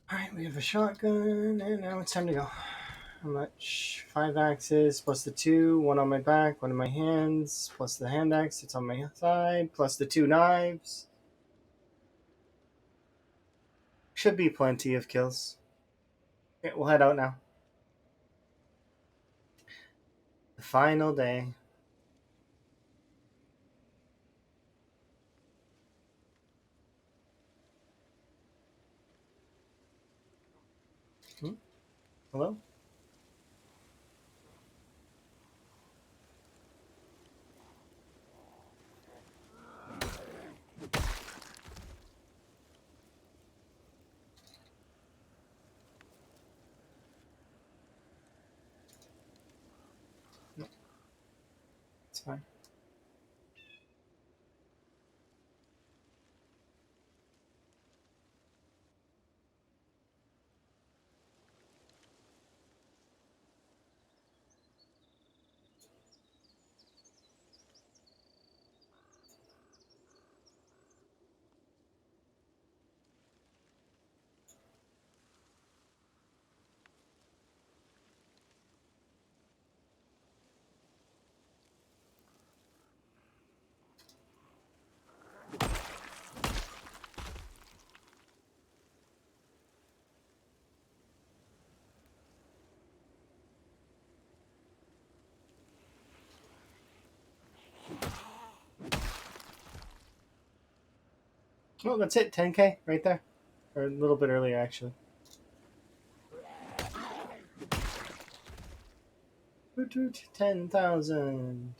Alright, we have a shotgun, and now it's time to go. How much? 5 axes, plus the 2, 1 on my back, 1 in my hands, plus the hand axe, it's on my side, plus the 2 knives. Should be plenty of kills. Okay, we'll head out now. The final day. Hello? No, it's fine. Oh, that's it. 10K right there, or a little bit earlier actually. 10,000.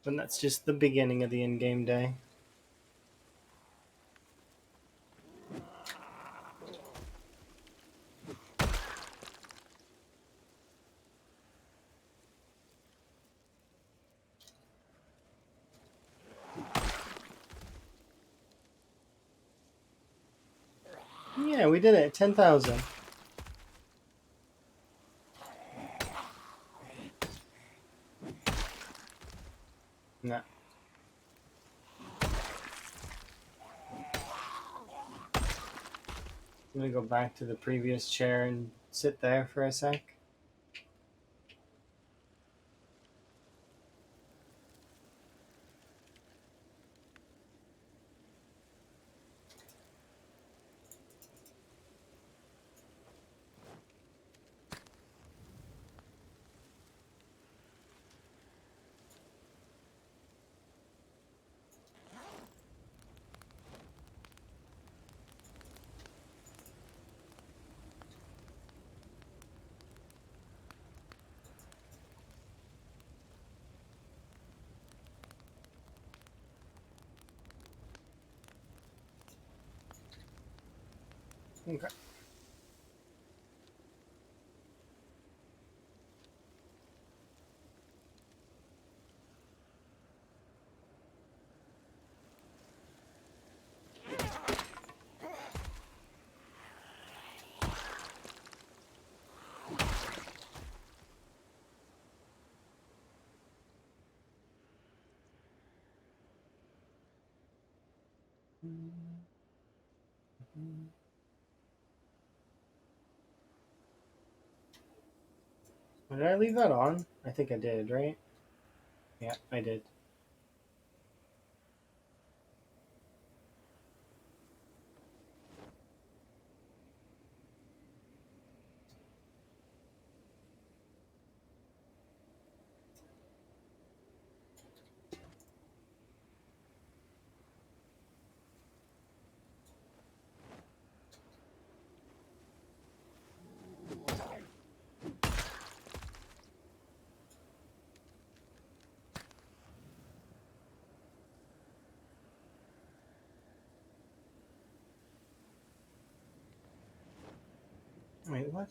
And that's just the beginning of the in-game day. Yeah, we did it. 10,000. No. I'm gonna go back to the previous chair and sit there for a sec. Okay. Did I leave that on? I think I did, right? Yeah, I did. Wait, what?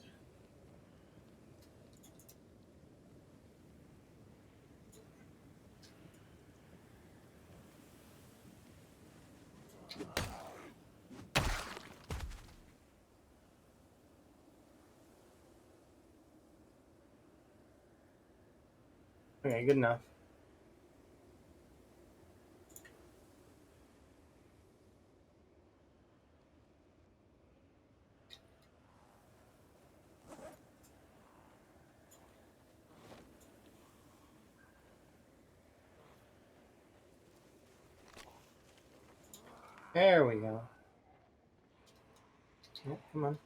Okay, good enough. There we go. Oh, come on.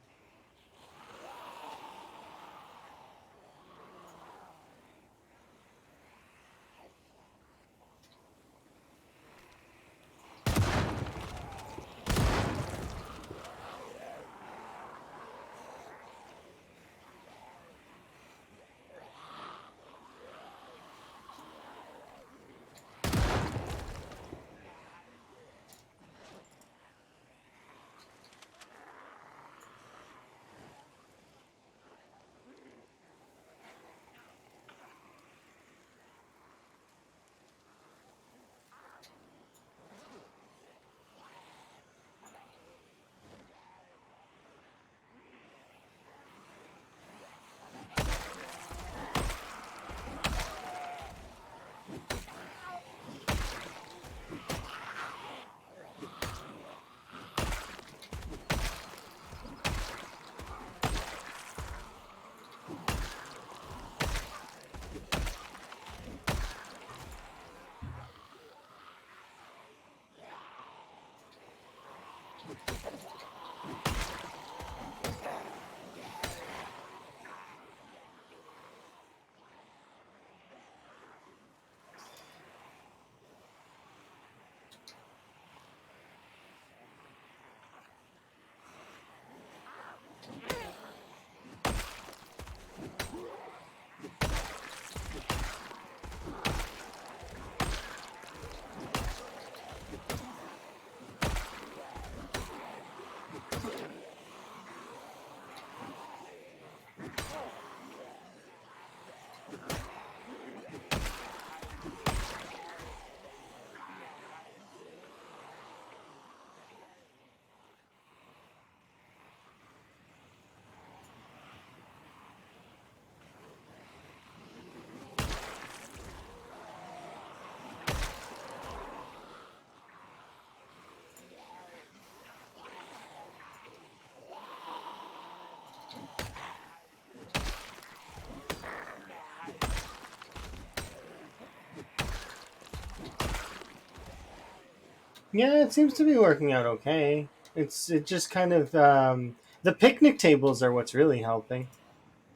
Yeah, it seems to be working out okay. It just kind of the picnic tables are what's really helping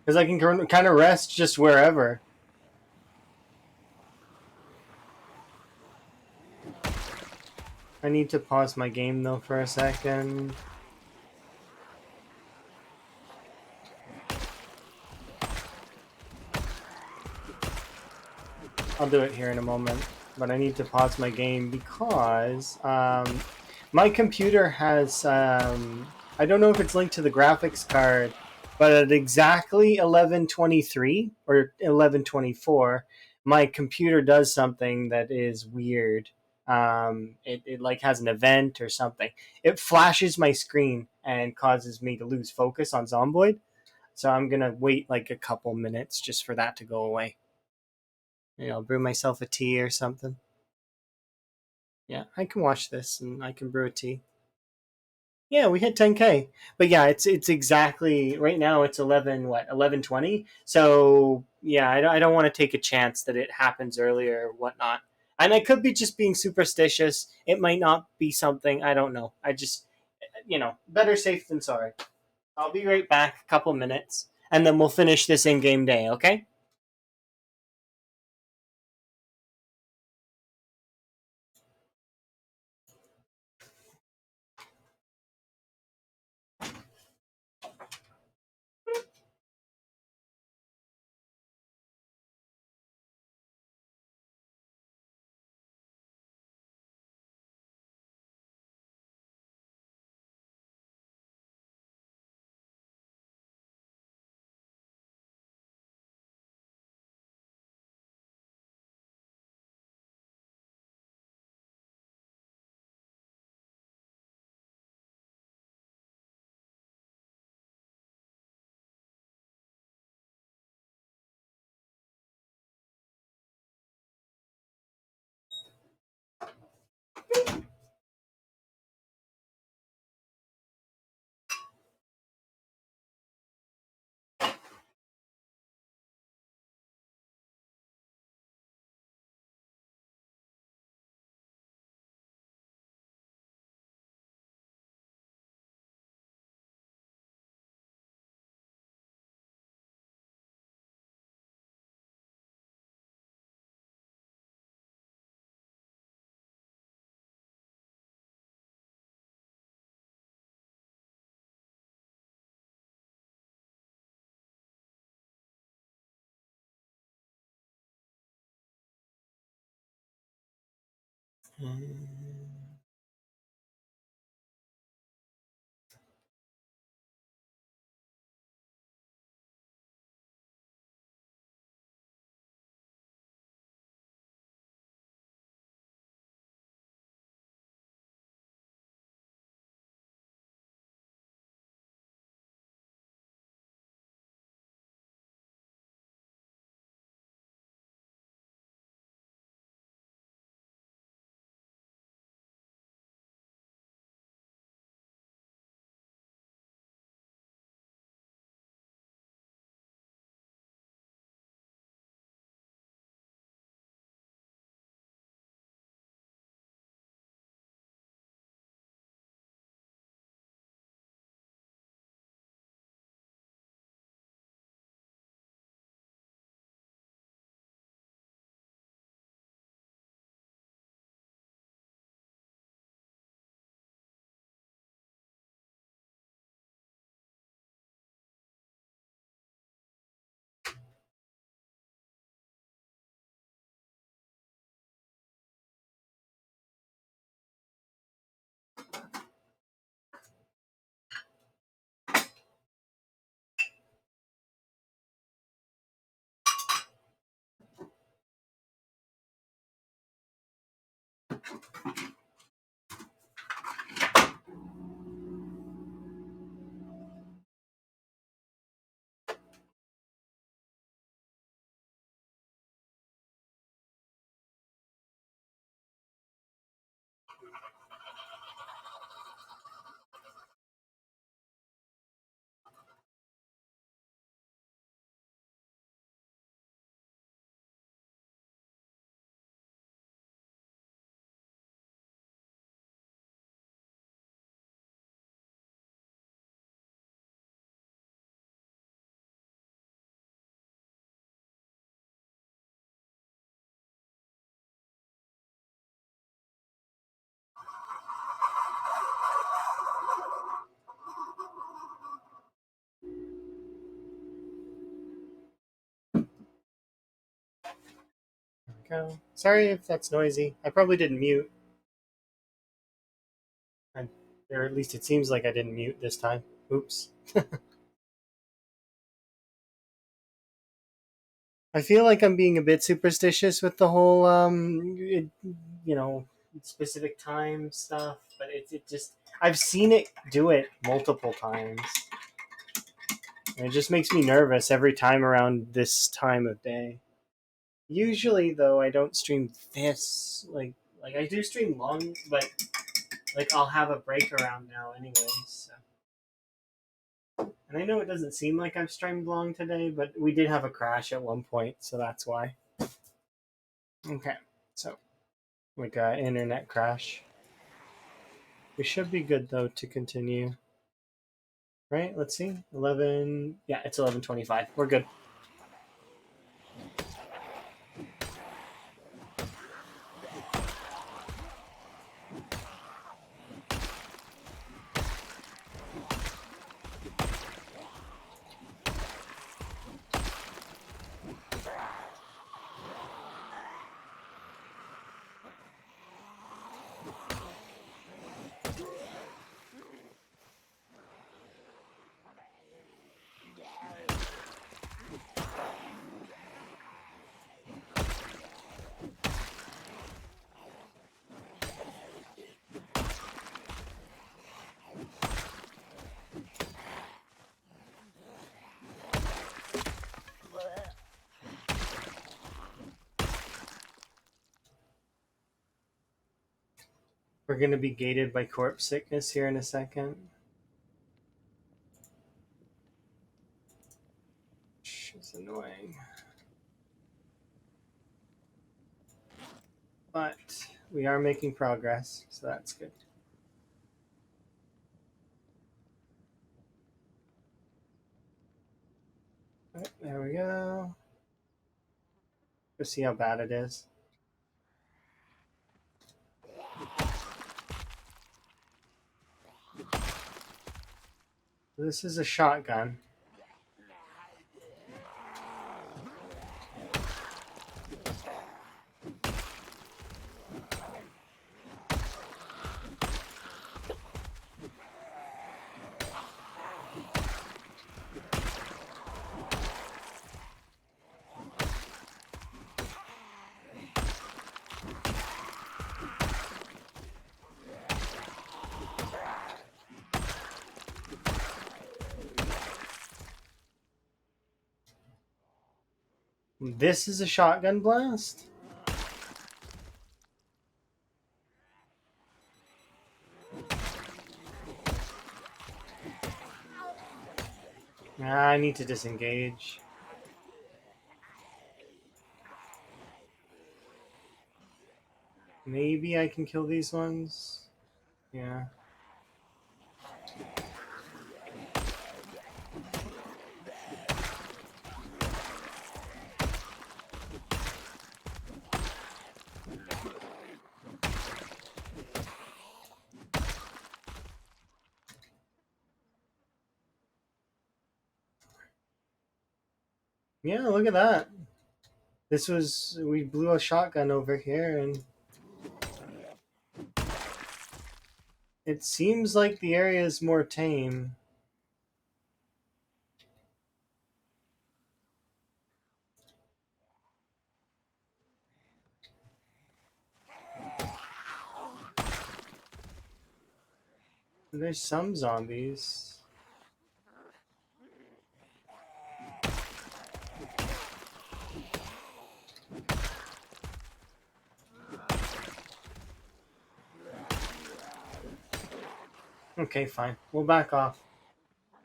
because I can kind of rest just wherever. I need to pause my game though for a second. I'll do it here in a moment, but I need to pause my game because my computer has. I don't know if it's linked to the graphics card, but at exactly 11:23 or 11:24, my computer does something that is weird. It like has an event or something. It flashes my screen and causes me to lose focus on Zomboid. So I'm gonna wait like a couple minutes just for that to go away. I'll brew myself a tea or something. Yeah, I can watch this and I can brew a tea. Yeah, we hit 10K. But yeah, it's exactly right now. It's 11:20. So yeah, I don't want to take a chance that it happens earlier or whatnot. And I could be just being superstitious. It might not be something I don't know. I just better safe than sorry. I'll be right back. A couple minutes, and then we'll finish this in-game day. Okay. go. Sorry if that's noisy. I probably didn't mute. I, or at least it seems like I didn't mute this time. Oops. I feel like I'm being a bit superstitious with the whole, you know, specific time stuff, but it just, I've seen it do it multiple times. And it just makes me nervous every time around this time of day. Usually, though, I don't stream this. Like I do stream long, but like I'll have a break around now, anyways. So. And I know it doesn't seem like I've streamed long today, but we did have a crash at one point, so that's why. Okay, so we got internet crash. We should be good though to continue. Right? Let's see. 11. Yeah, it's 11:25. We're good. We're gonna be gated by corpse sickness here in a second. It's annoying. But we are making progress, so that's good. Right, there we go. Let's see how bad it is. This is a shotgun. This is a shotgun blast? I need to disengage. Maybe I can kill these ones? Yeah. Yeah, look at that. We blew a shotgun over here, and it seems like the area is more tame. There's some zombies. Okay, fine. We'll back off.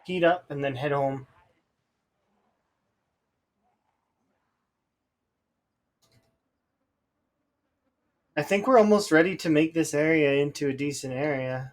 Heat up and then head home. I think we're almost ready to make this area into a decent area.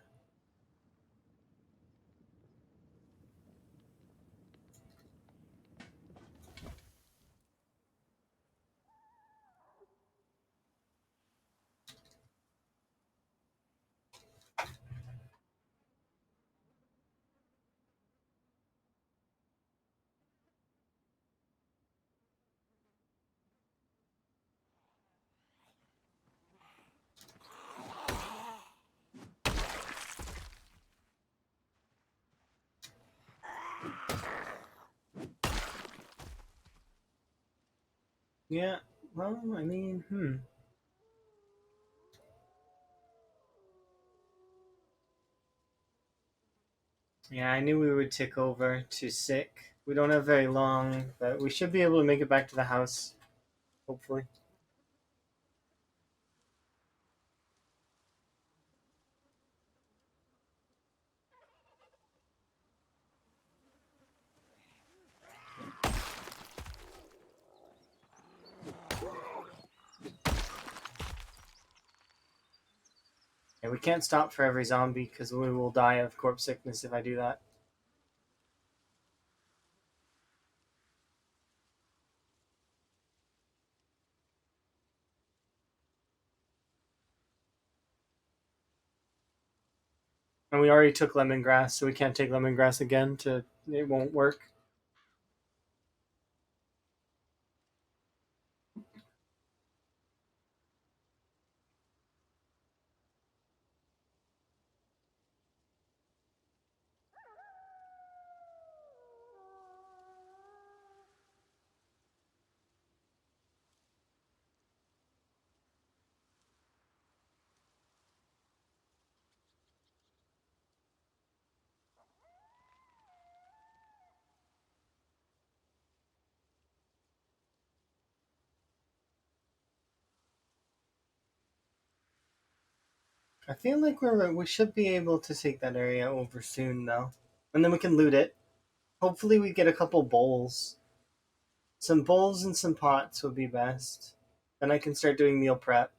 Yeah, well, I mean. Yeah, I knew we would tick over to sick. We don't have very long, but we should be able to make it back to the house, hopefully. Yeah, we can't stop for every zombie because we will die of corpse sickness if I do that. And we already took lemongrass, so we can't take lemongrass again. It won't work. I feel like we should be able to take that area over soon, though, and then we can loot it. Hopefully, we get a couple bowls. Some bowls and some pots would be best. Then I can start doing meal prep.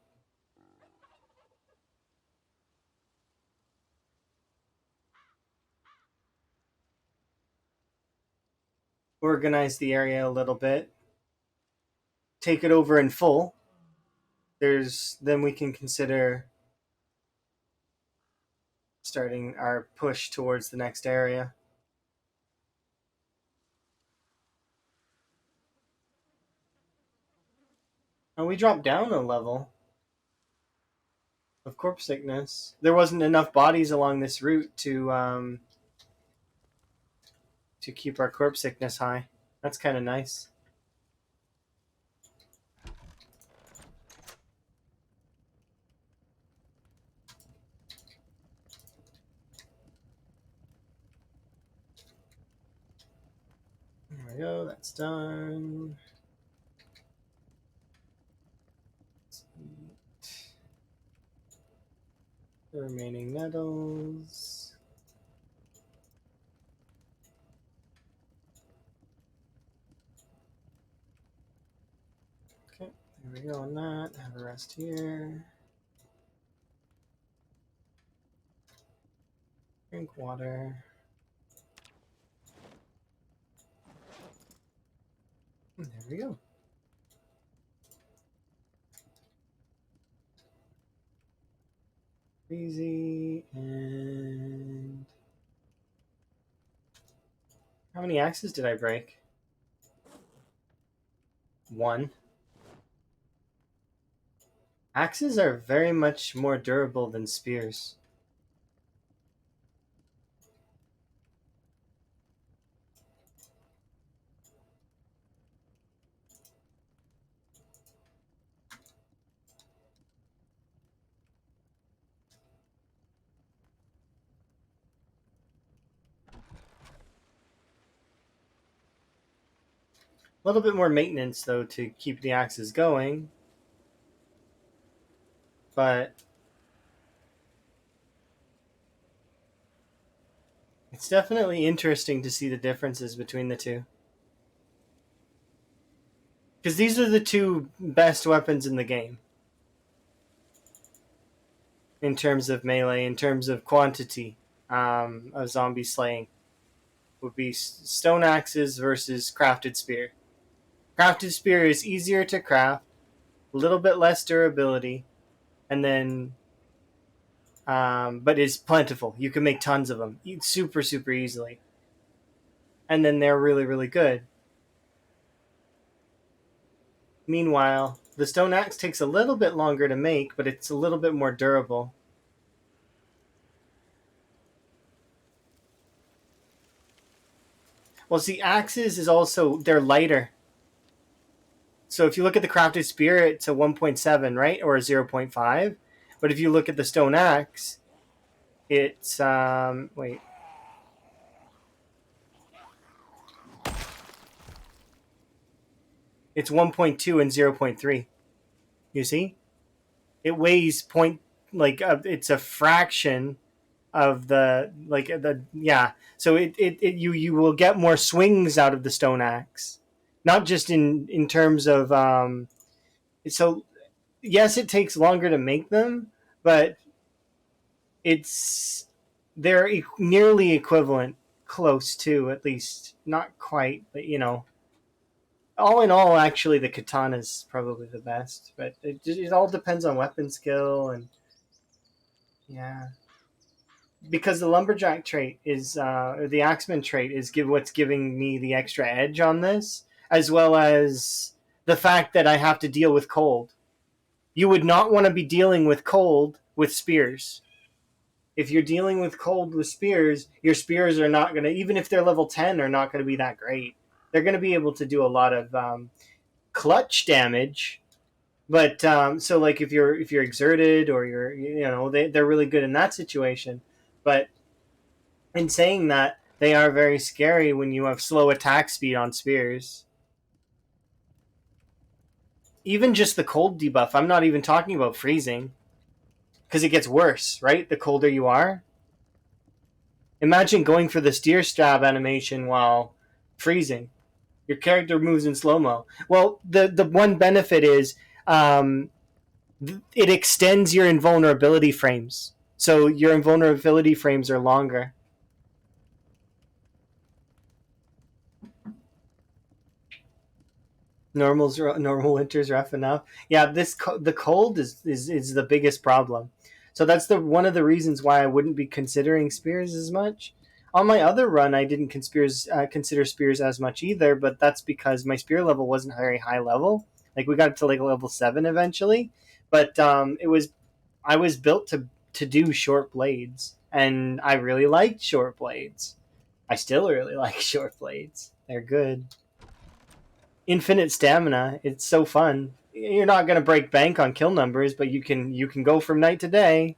Organize the area a little bit. Take it over in full. Then we can consider starting our push towards the next area. And we dropped down a level of corpse sickness. There wasn't enough bodies along this route to keep our corpse sickness high. That's kind of nice. There we go. That's done. Let's eat the remaining metals. Okay, there we go on that. Have a rest here. Drink water. And there we go. Easy. And how many axes did I break? One. Axes are very much more durable than spears. A little bit more maintenance, though, to keep the axes going, but it's definitely interesting to see the differences between the two. Because these are the two best weapons in the game in terms of melee, in terms of quantity of zombie slaying. Would be stone axes versus crafted spear. Crafted spear is easier to craft, a little bit less durability, and then but it's plentiful. You can make tons of them, super super easily, and then they're really really good. Meanwhile, the stone axe takes a little bit longer to make, but it's a little bit more durable. Well, see, axes is also they're lighter. So if you look at the crafted spear, it's a 1.7, right, or a 0.5. But if you look at the stone axe, it's wait, it's 1.2 and 0.3. You see, it weighs point like it's a fraction of the like the yeah. So you will get more swings out of the stone axe, not just in terms of so yes, it takes longer to make them, but it's they're nearly equivalent, close to at least, not quite, but all in all, actually, the katana is probably the best. But it all depends on weapon skill and yeah, because the lumberjack trait is or the axeman trait is what's giving me the extra edge on this, as well as the fact that I have to deal with cold. You would not want to be dealing with cold with spears. If you're dealing with cold with spears, your spears are not going to, even if they're level 10, are not going to be that great. They're going to be able to do a lot of clutch damage, but so like if you're exerted or they're really good in that situation. But in saying that, they are very scary when you have slow attack speed on spears. Even just the cold debuff, I'm not even talking about freezing, because it gets worse, right? The colder you are. Imagine going for the steer stab animation while freezing. Your character moves in slow mo. Well, the one benefit is it extends your invulnerability frames, so your invulnerability frames are longer. Normal winter's rough enough. Yeah, the cold is the biggest problem. So that's the one of the reasons why I wouldn't be considering spears as much. On my other run, I didn't consider spears as much either, but that's because my spear level wasn't very high level. Like we got to like level 7 eventually, but it was I was built to do short blades, and I really liked short blades. I still really like short blades. They're good. Infinite stamina. It's so fun. You're not gonna break bank on kill numbers, but you can go from night to day.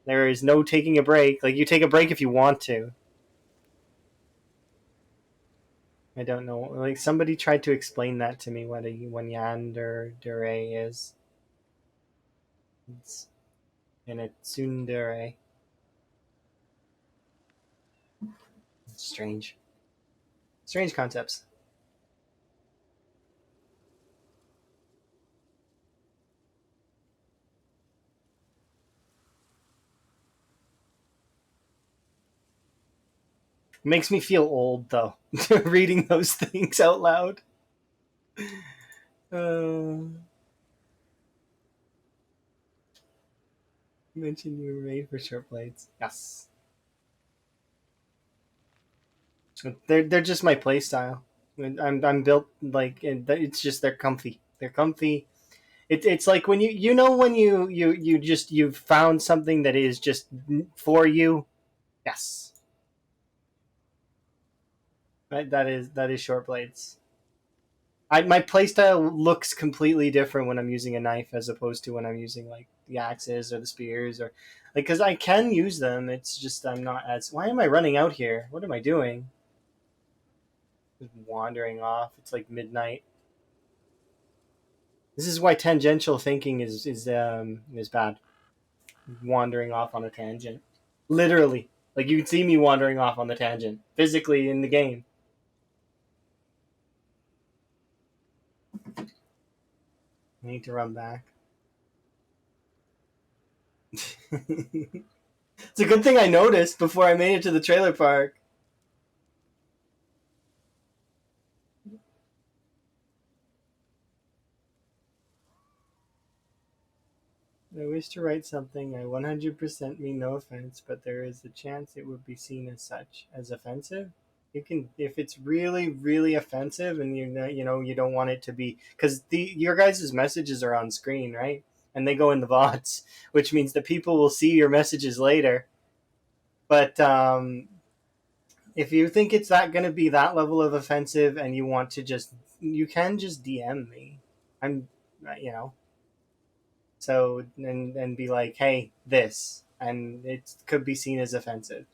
There is no taking a break. Like you take a break if you want to. I don't know. Like somebody tried to explain that to me what a yandere is. It's and a tsundere. It's strange. Strange concepts. It makes me feel old though, reading those things out loud. Uh, you mentioned you were made for short blades. Yes. So they're just my play style. I'm built like it's just they're comfy. They're comfy. It's like when when you've found something that is just for you. Yes, that is short blades. My playstyle looks completely different when I'm using a knife as opposed to when I'm using like the axes or the spears or like because I can use them. It's just I'm not as. Why am I running out here? What am I doing? Just wandering off. It's like midnight. This is why tangential thinking is bad. Wandering off on a tangent, literally. Like you can see me wandering off on the tangent physically in the game. I need to run back. It's a good thing I noticed before I made it to the trailer park. I wish to write something. I 100% mean no offense, but there is a chance it would be seen as such as offensive. You can, if it's really, really offensive, and you don't want it to be, because your guys' messages are on screen, right? And they go in the bots, which means that people will see your messages later. But If you think it's that gonna be that level of offensive, and you want to just, you can just DM me. I'm, you know, so and be like, hey, this, and it could be seen as offensive,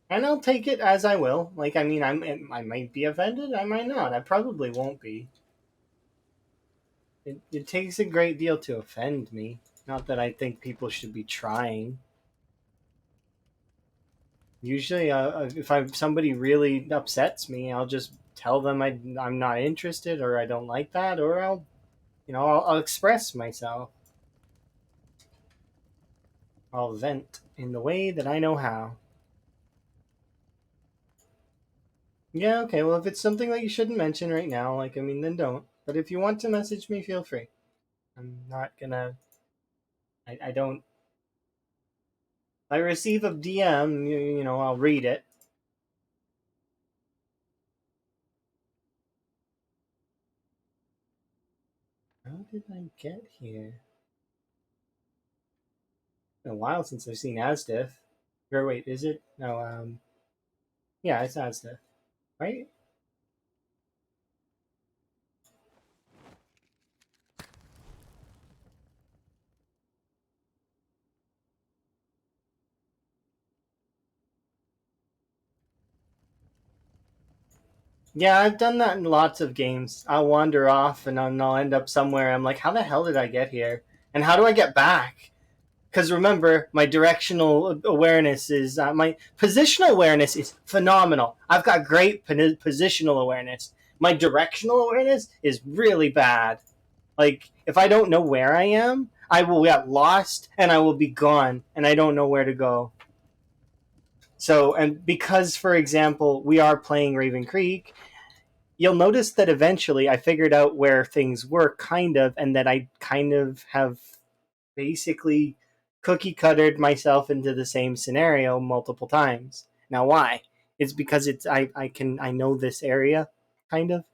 and I'll take it as I will. Like, I mean, I might be offended, I might not, I probably won't be. It takes a great deal to offend me. Not that I think people should be trying. Usually, if somebody really upsets me, I'll just tell them I'm not interested, or I don't like that, or I'll express myself. I'll vent in the way that I know how. Yeah, okay. Well, if it's something that you shouldn't mention right now, like, I mean, then don't. But if you want to message me, feel free. I'm not gonna. I don't. I receive a DM. I'll read it. How did I get here? It's been a while since I've seen Asdiff. Or wait, is it? No. Yeah, it's Asdiff, right? Yeah, I've done that in lots of games. I'll wander off and I'll end up somewhere. I'm like, how the hell did I get here? And how do I get back? Because remember, my directional awareness is my positional awareness is phenomenal. I've got great positional awareness. My directional awareness is really bad. Like, if I don't know where I am, I will get lost and I will be gone and I don't know where to go. So, and because, for example, we are playing Ravencreek, you'll notice that eventually I figured out where things were, kind of, and that I kind of have basically cookie cuttered myself into the same scenario multiple times. Now, why? It's because I know this area, kind of.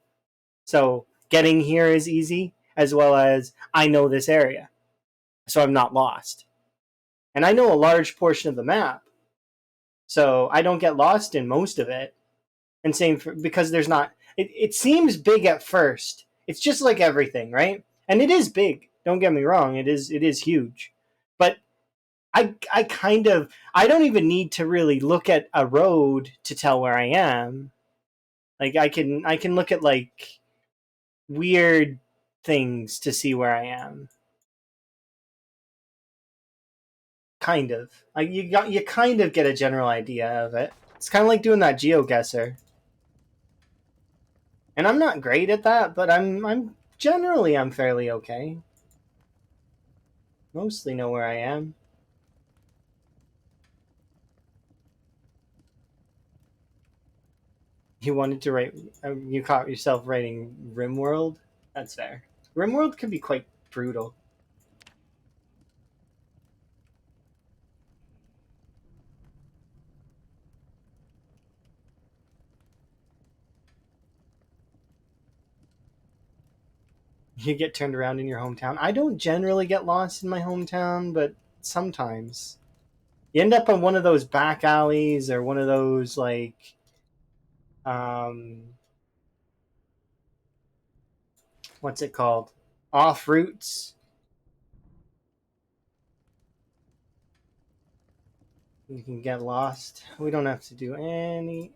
So getting here is easy, as well as I know this area, so I'm not lost, and I know a large portion of the map, so I don't get lost in most of it. And same for, because there's not. It seems big at first. It's just like everything, right? And it is big. Don't get me wrong. It is huge, but I kind of, I don't even need to really look at a road to tell where I am. Like, I can look at like weird things to see where I am. Kind of. Like, you kind of get a general idea of it. It's kind of like doing that geoguesser. And I'm not great at that, but I'm fairly okay. Mostly know where I am. You wanted to write. You caught yourself writing RimWorld. That's fair. RimWorld can be quite brutal. You get turned around in your hometown. I don't generally get lost in my hometown, but sometimes you end up on one of those back alleys or one of those like um what's it called, off routes. You can get lost. We don't have to do any.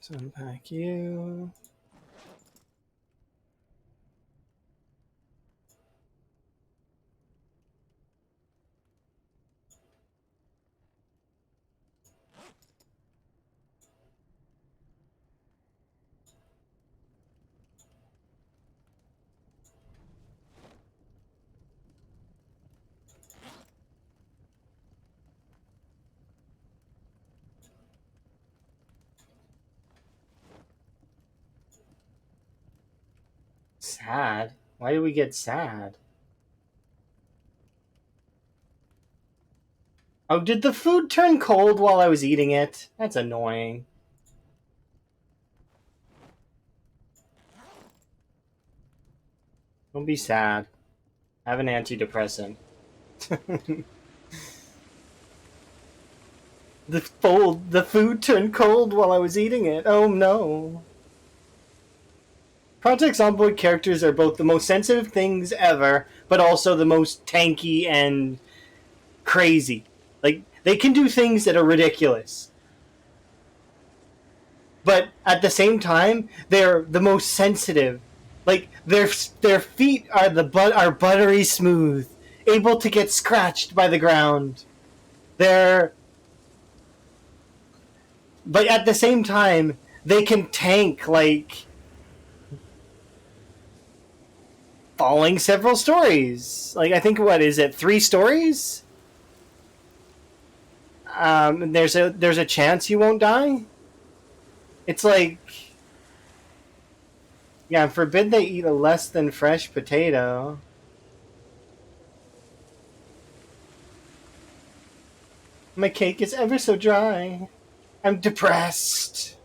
So unpack you. Sad. Why do we get sad? Oh, did the food turn cold while I was eating it? That's annoying. Don't be sad. Have an antidepressant. The food turned cold while I was eating it. Oh no. Project Zomboid characters are both the most sensitive things ever, but also the most tanky and crazy. Like, they can do things that are ridiculous. But at the same time, they're the most sensitive. Like, their feet are buttery smooth, able to get scratched by the ground. They're But at the same time, they can tank like falling several stories. Like, I think, what is it, 3 stories? There's a chance you won't die. It's like, yeah, forbid they eat a less than fresh potato. My cake is ever so dry. I'm depressed.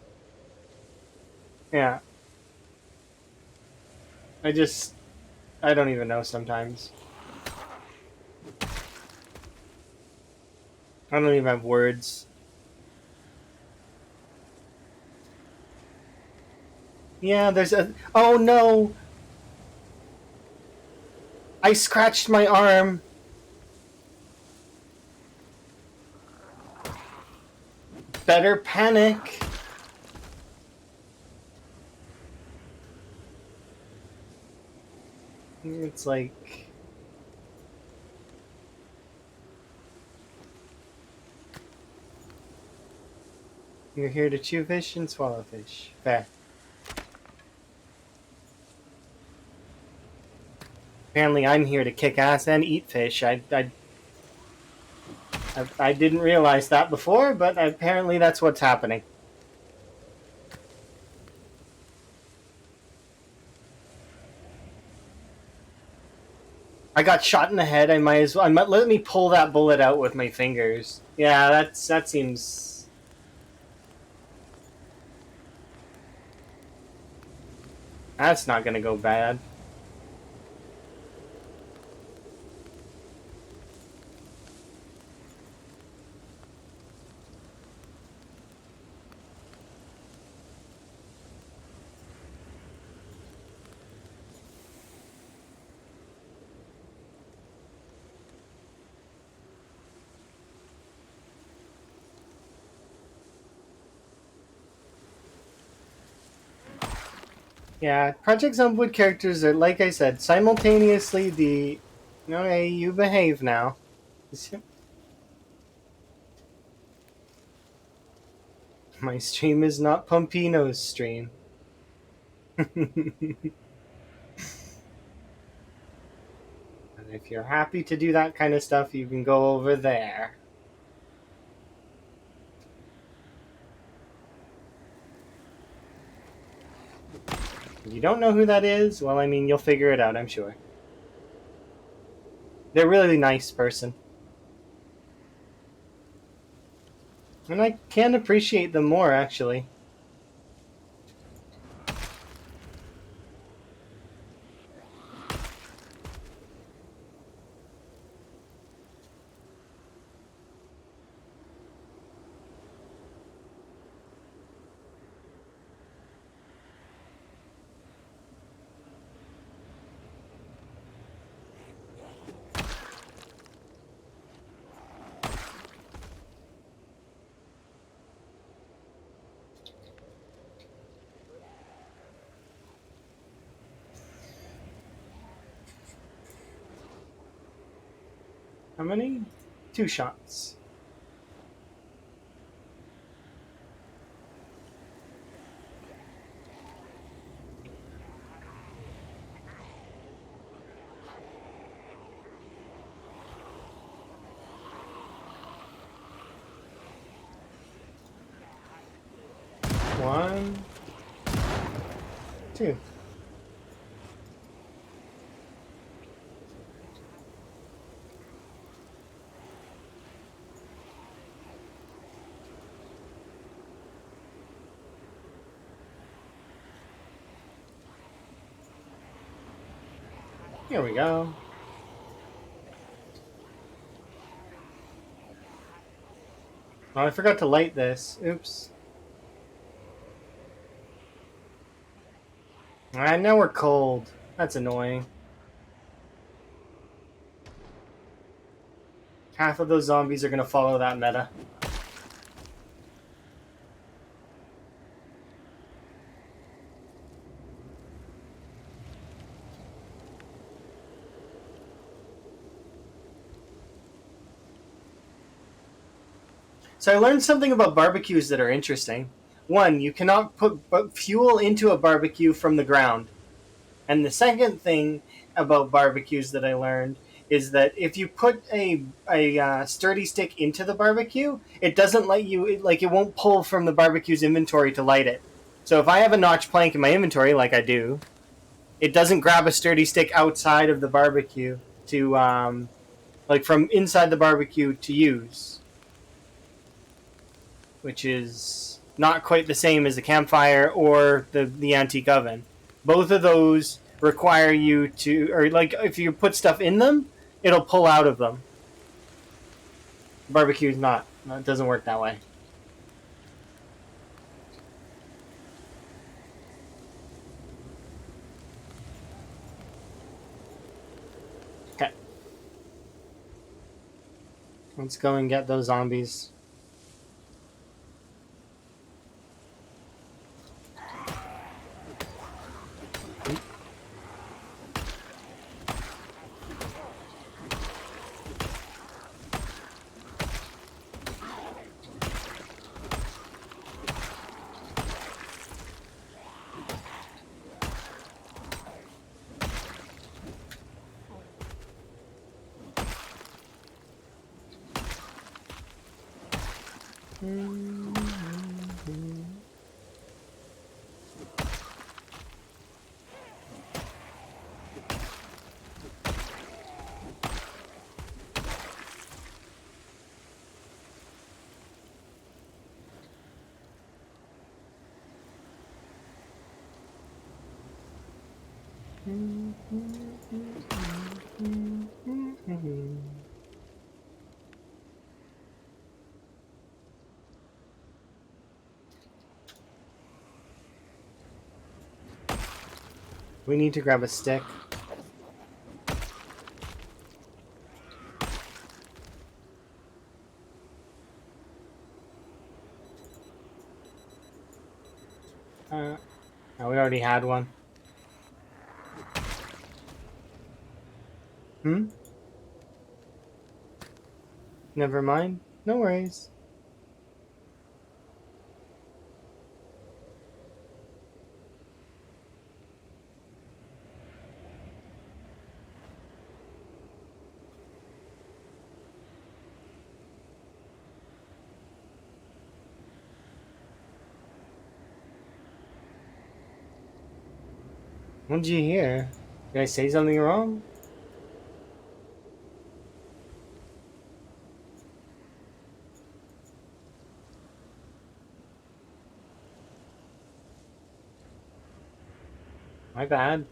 Yeah, I just I don't even know sometimes. I don't even have words. Yeah, there's a. Oh no! I scratched my arm. Better panic. It's like. You're here to chew fish and swallow fish. Fair. Apparently, I'm here to kick ass and eat fish. I didn't realize that before, but apparently that's what's happening. I got shot in the head. I might as well. Let me pull that bullet out with my fingers. Yeah, that seems. That's not gonna go bad. Yeah, Project Zomboid characters are, like I said, simultaneously the. Okay, you behave now. My stream is not Pompino's stream. And if you're happy to do that kind of stuff, you can go over there. If you don't know who that is, well, I mean, you'll figure it out, I'm sure. They're a really nice person. And I can appreciate them more, actually. How many? 2 shots. One, 2. Here we go. Oh, I forgot to light this. Oops. Alright, now we're cold. That's annoying. Half of those zombies are gonna follow that meta. So I learned something about barbecues that are interesting. One, you cannot put fuel into a barbecue from the ground. And the second thing about barbecues that I learned is that if you put a sturdy stick into the barbecue, it doesn't let you it won't pull from the barbecue's inventory to light it. So if I have a notch plank in my inventory, like I do, it doesn't grab a sturdy stick outside of the barbecue to like from inside the barbecue to use, which is not quite the same as the campfire or the antique oven. Both of those require you to, or like if you put stuff in them, it'll pull out of them. Barbecue's not. It doesn't work that way. Okay. Let's go and get those zombies. We need to grab a stick. Oh, we already had one. Never mind. No worries. What did you hear? Did I say something wrong? My bad.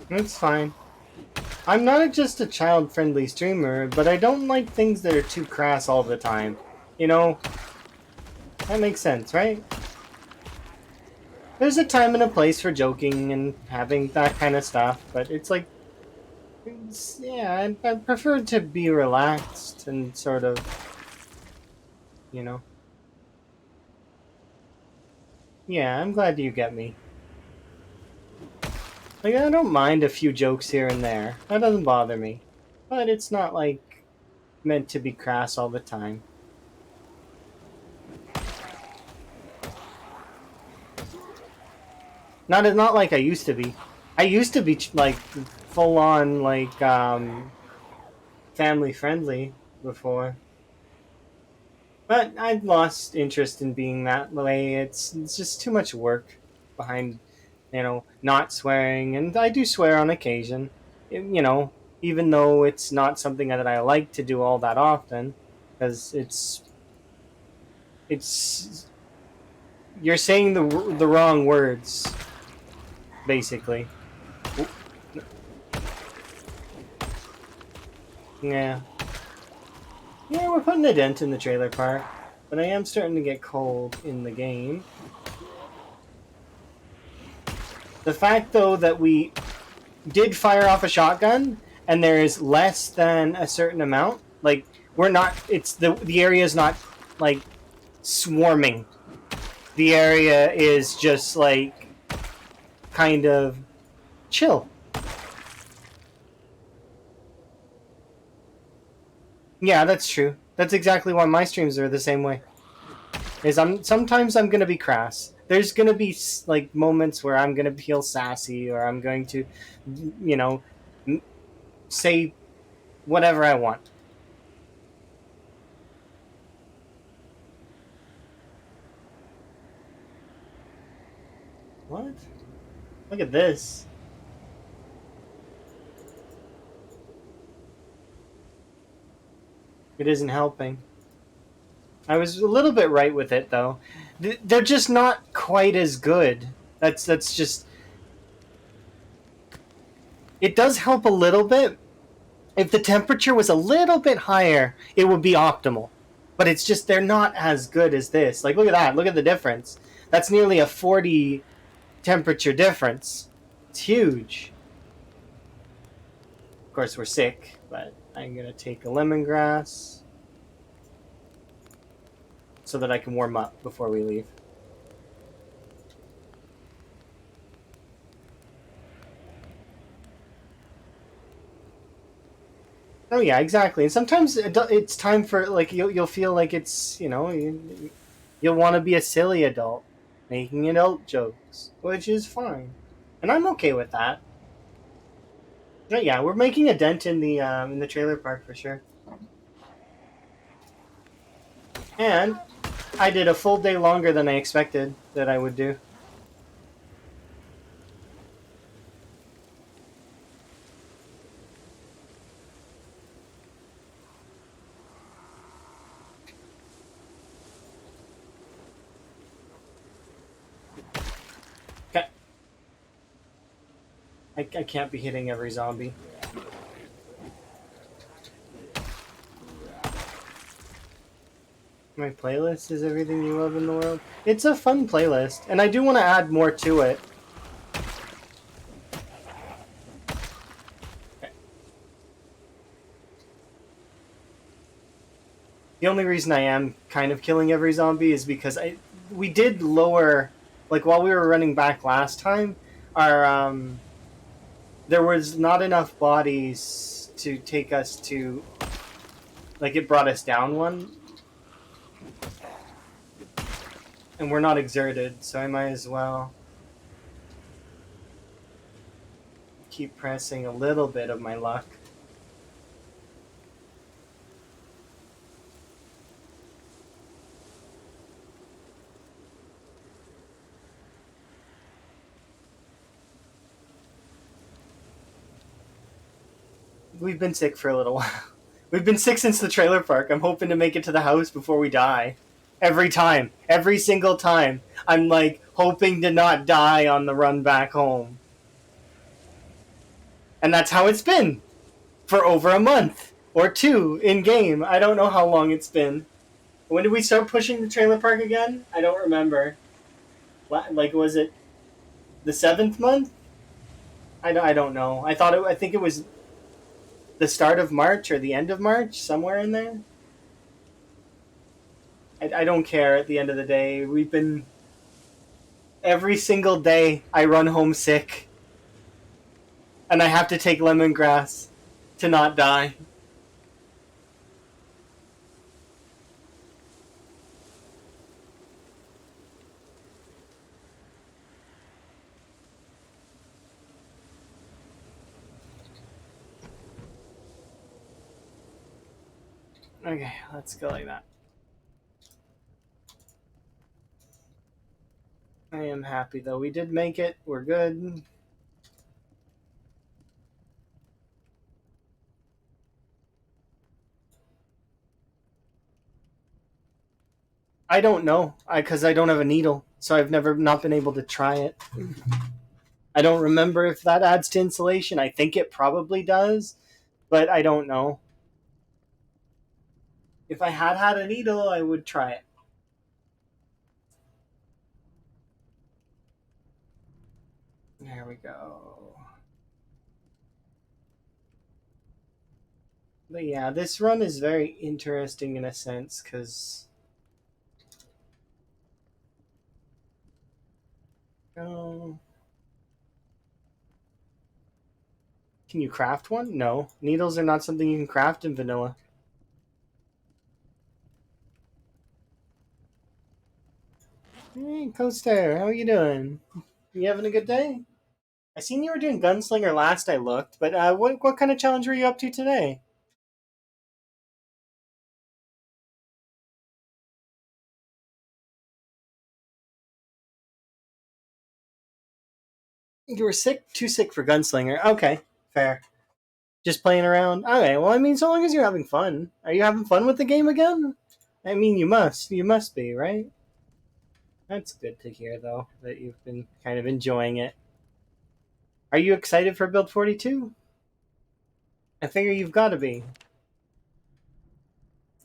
It's fine. I'm not just a child-friendly streamer, but I don't like things that are too crass all the time. You know, that makes sense, right? There's a time and a place for joking and having that kind of stuff, but it's like, yeah, I prefer to be relaxed and sort of, you know. Yeah, I'm glad you get me. Like, I don't mind a few jokes here and there. That doesn't bother me. But it's not, like, meant to be crass all the time. Not like I used to be. I used to be like full on like family friendly before, but I've lost interest in being that way. It's just too much work behind, not swearing, and I do swear on occasion. Even though it's not something that I like to do all that often, because it's you're saying the wrong words basically. Yeah. Yeah, we're putting a dent in the trailer park, but I am starting to get cold in the game. The fact, though, that we did fire off a shotgun and there is less than a certain amount, like, we're not, it's the area is not, like, swarming. The area is just, like, kind of chill. Yeah, that's true. That's exactly why my streams are the same way. Is sometimes I'm gonna be crass. There's gonna be like moments where I'm gonna feel sassy, or I'm going to, you know, say whatever I want. What? Look at this. It isn't helping. I was a little bit right with it though. They're just not quite as good. That's just. It does help a little bit. If the temperature was a little bit higher, it would be optimal. But it's just they're not as good as this. Like look at that. Look at the difference. That's nearly a 40 temperature difference. It's huge. Of course, we're sick, but I'm gonna take a lemongrass so that I can warm up before we leave. Oh yeah, exactly. And sometimes it's time for like you'll feel like it's you'll want to be a silly adult, making adult jokes, which is fine, and I'm okay with that. But yeah, we're making a dent in the trailer park for sure. And I did a full day longer than I expected that I would do. Okay. I can't be hitting every zombie. My playlist is everything you love in the world. It's a fun playlist, and I do want to add more to it. Okay. The only reason I am kind of killing every zombie is because we did lower, like while we were running back last time, our there was not enough bodies to take us to, like it brought us down one, and we're not exerted, so I might as well keep pressing a little bit of my luck. We've been sick for a little while. We've been sick since the trailer park. I'm hoping to make it to the house before we die. Every time. Every single time. I'm like hoping to not die on the run back home. And that's how it's been for over a month or two in game. I don't know how long it's been. When did we start pushing the trailer park again? I don't remember. Like, was it the 7th month? I don't know. I think it was the start of March or the end of March, somewhere in there. I don't care at the end of the day. We've been. Every single day I run home sick. And I have to take lemongrass to not die. Okay, let's go like that. I am happy though. We did make it. We're good. I don't know, because I don't have a needle, so I've never not been able to try it. I don't remember if that adds to insulation. I think it probably does, but I don't know. If I had a needle, I would try it. There we go. But yeah, this run is very interesting in a sense, because... Oh, can you craft one? No. Needles are not something you can craft in vanilla. Hey, Coaster, how are you doing? You having a good day? I seen you were doing Gunslinger last I looked, but what kind of challenge were you up to today? You were sick? Too sick for Gunslinger. Okay, fair. Just playing around? Okay, well, I mean, so long as you're having fun. Are you having fun with the game again? I mean, you must. You must be, right? That's good to hear, though, that you've been kind of enjoying it. Are you excited for Build 42? I figure you've got to be.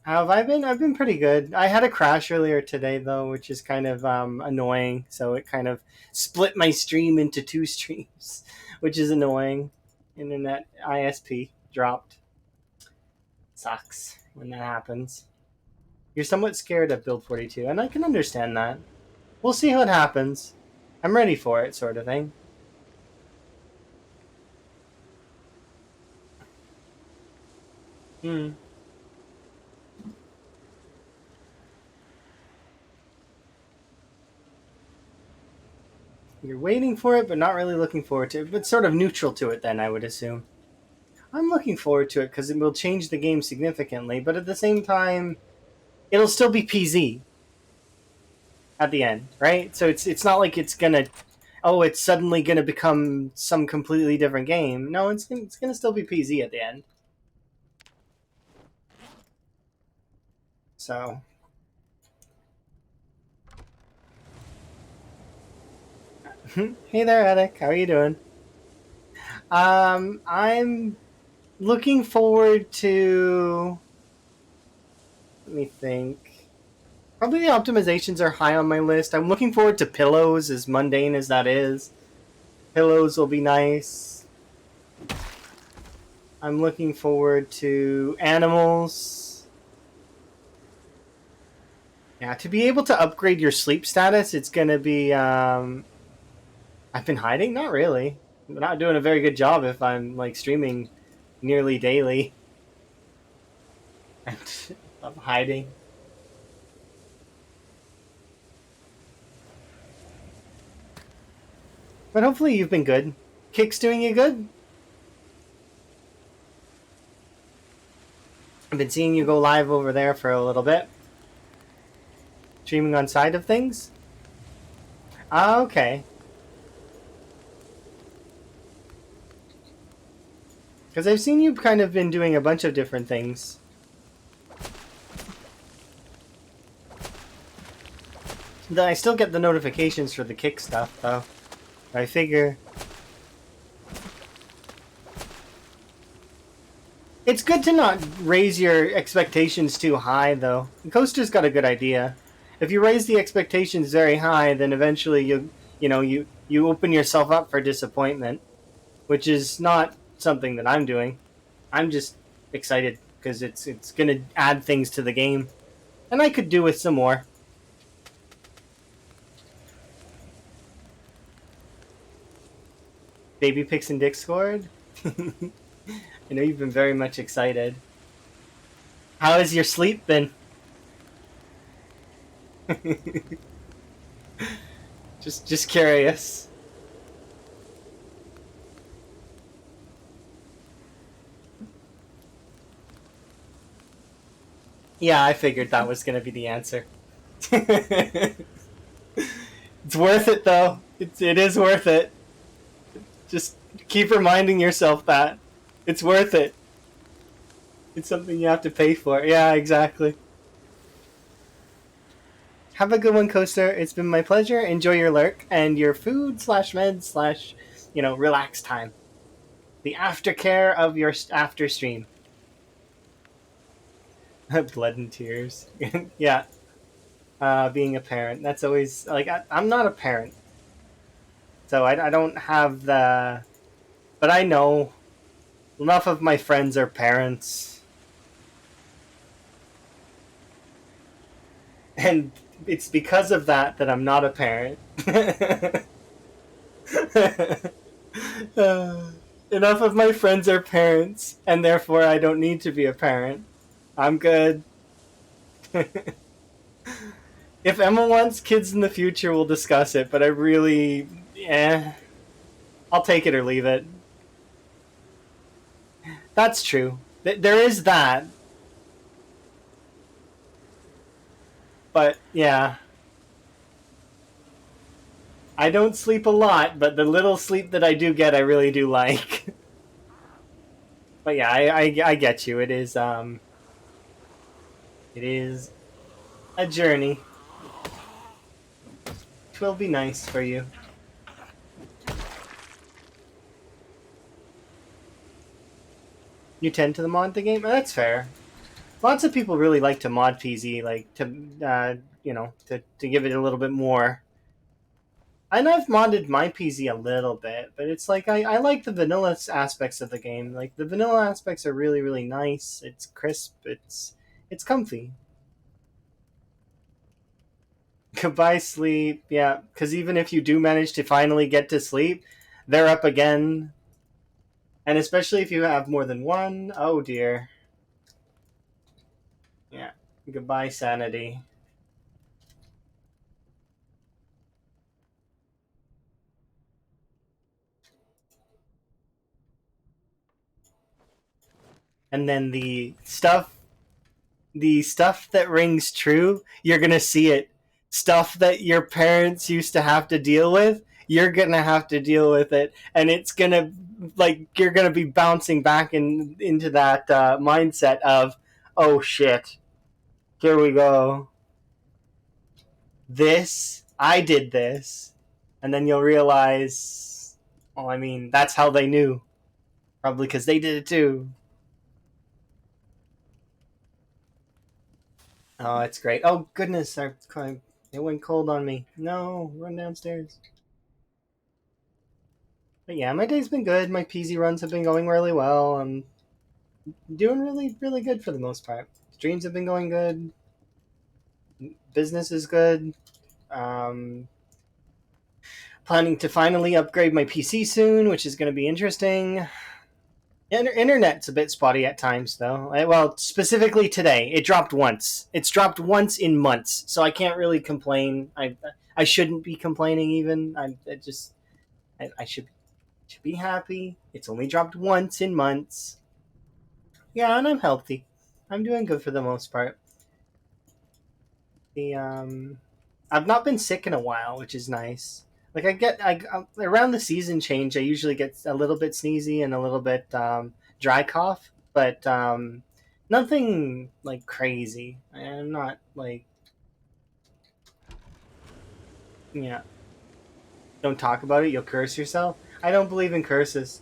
How have I been? I've been pretty good. I had a crash earlier today, though, which is kind of annoying. So it kind of split my stream into two streams, which is annoying. Internet ISP dropped. Sucks when that happens. You're somewhat scared of Build 42, and I can understand that. We'll see how it happens. I'm ready for it, sort of thing. Hmm. You're waiting for it, but not really looking forward to it. But sort of neutral to it, then, I would assume. I'm looking forward to it because it will change the game significantly, but at the same time, it'll still be PZ at the end, right? So it's not like it's gonna, oh, it's suddenly gonna become some completely different game. No, it's gonna still be PZ at the end. So, hey there, Attic. How are you doing? I'm looking forward to. Let me think. Probably the optimizations are high on my list. I'm looking forward to pillows, as mundane as that is. Pillows will be nice. I'm looking forward to animals. Yeah, to be able to upgrade your sleep status, it's gonna be. I've been hiding? Not really. I'm not doing a very good job if I'm like streaming nearly daily. And I'm hiding. But hopefully you've been good. Kick's doing you good? I've been seeing you go live over there for a little bit. Streaming on side of things? Ah, okay. Because I've seen you kind of been doing a bunch of different things. Then I still get the notifications for the kick stuff, though. I figure it's good to not raise your expectations too high, though. Coaster's got a good idea. If you raise the expectations very high, then eventually you open yourself up for disappointment, which is not something that I'm doing. I'm just excited because it's gonna add things to the game, and I could do with some more. Baby Pix and Discord. I know you've been very much excited. How has your sleep been? just curious. Yeah, I figured that was gonna be the answer. It's worth it though. It is worth it. Just keep reminding yourself that it's worth it. It's something you have to pay for. Yeah, exactly. Have a good one, Coaster. It's been my pleasure. Enjoy your lurk and your food slash med slash, relax time. The aftercare of your after stream. Blood and tears. Yeah. Being a parent. That's always like I'm not a parent, so I don't have the. But I know enough of my friends are parents, and it's because of that that I'm not a parent. uh, Enough of my friends are parents, and therefore I don't need to be a parent. I'm good. If Emma wants kids in the future, we'll discuss it. But I really, I'll take it or leave it. That's true. There is that, but yeah, I don't sleep a lot, but the little sleep that I do get, I really do like. But yeah, I get you. It is a journey. It will be nice for you. You tend to the mod the game. That's fair. Lots of people really like to mod PZ, like to give it a little bit more. And I've modded my PZ a little bit, but it's like I like the vanilla aspects of the game. Like the vanilla aspects are really really nice. It's crisp. It's comfy. Goodbye sleep. Yeah, because even if you do manage to finally get to sleep, they're up again. And especially if you have more than one, oh dear. Yeah. Goodbye sanity. And then the stuff that rings true, you're gonna see it. Stuff that your parents used to have to deal with, you're gonna have to deal with it, and it's gonna like you're gonna be bouncing back into that mindset of, oh shit, here we go. This I did this, and then you'll realize, well, I mean, that's how they knew, probably because they did it too. Oh, it's great. Oh goodness, it went cold on me. No, run downstairs. But yeah, my day's been good. My PZ runs have been going really well. I'm doing really, really good for the most part. Streams have been going good. Business is good. Um, Planning to finally upgrade my PC soon, which is going to be interesting. Internet's a bit spotty at times, though. Well, specifically today, it dropped once. It's dropped once in months, so I can't really complain. I shouldn't be complaining even. I should be happy. It's only dropped once in months. Yeah, and I'm healthy. I'm doing good for the most part. The I've not been sick in a while, which is nice. Like around the season change, I usually get a little bit sneezy and a little bit dry cough, but nothing like crazy. I'm not like, yeah. Don't talk about it. You'll curse yourself. I don't believe in curses.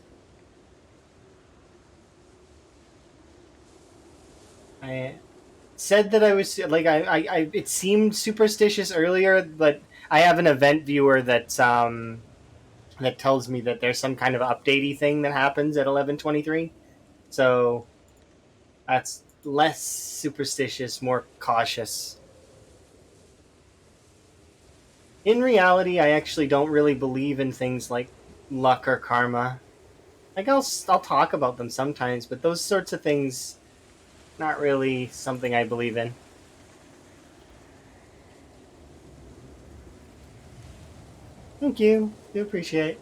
I said that I was like I it seemed superstitious earlier, but I have an event viewer that tells me that there's some kind of updatey thing that happens at 11:23. So that's less superstitious, more cautious. In reality, I actually don't really believe in things like luck or karma. Like I'll talk about them sometimes, but those sorts of things not really something I believe in. Thank you. Do appreciate.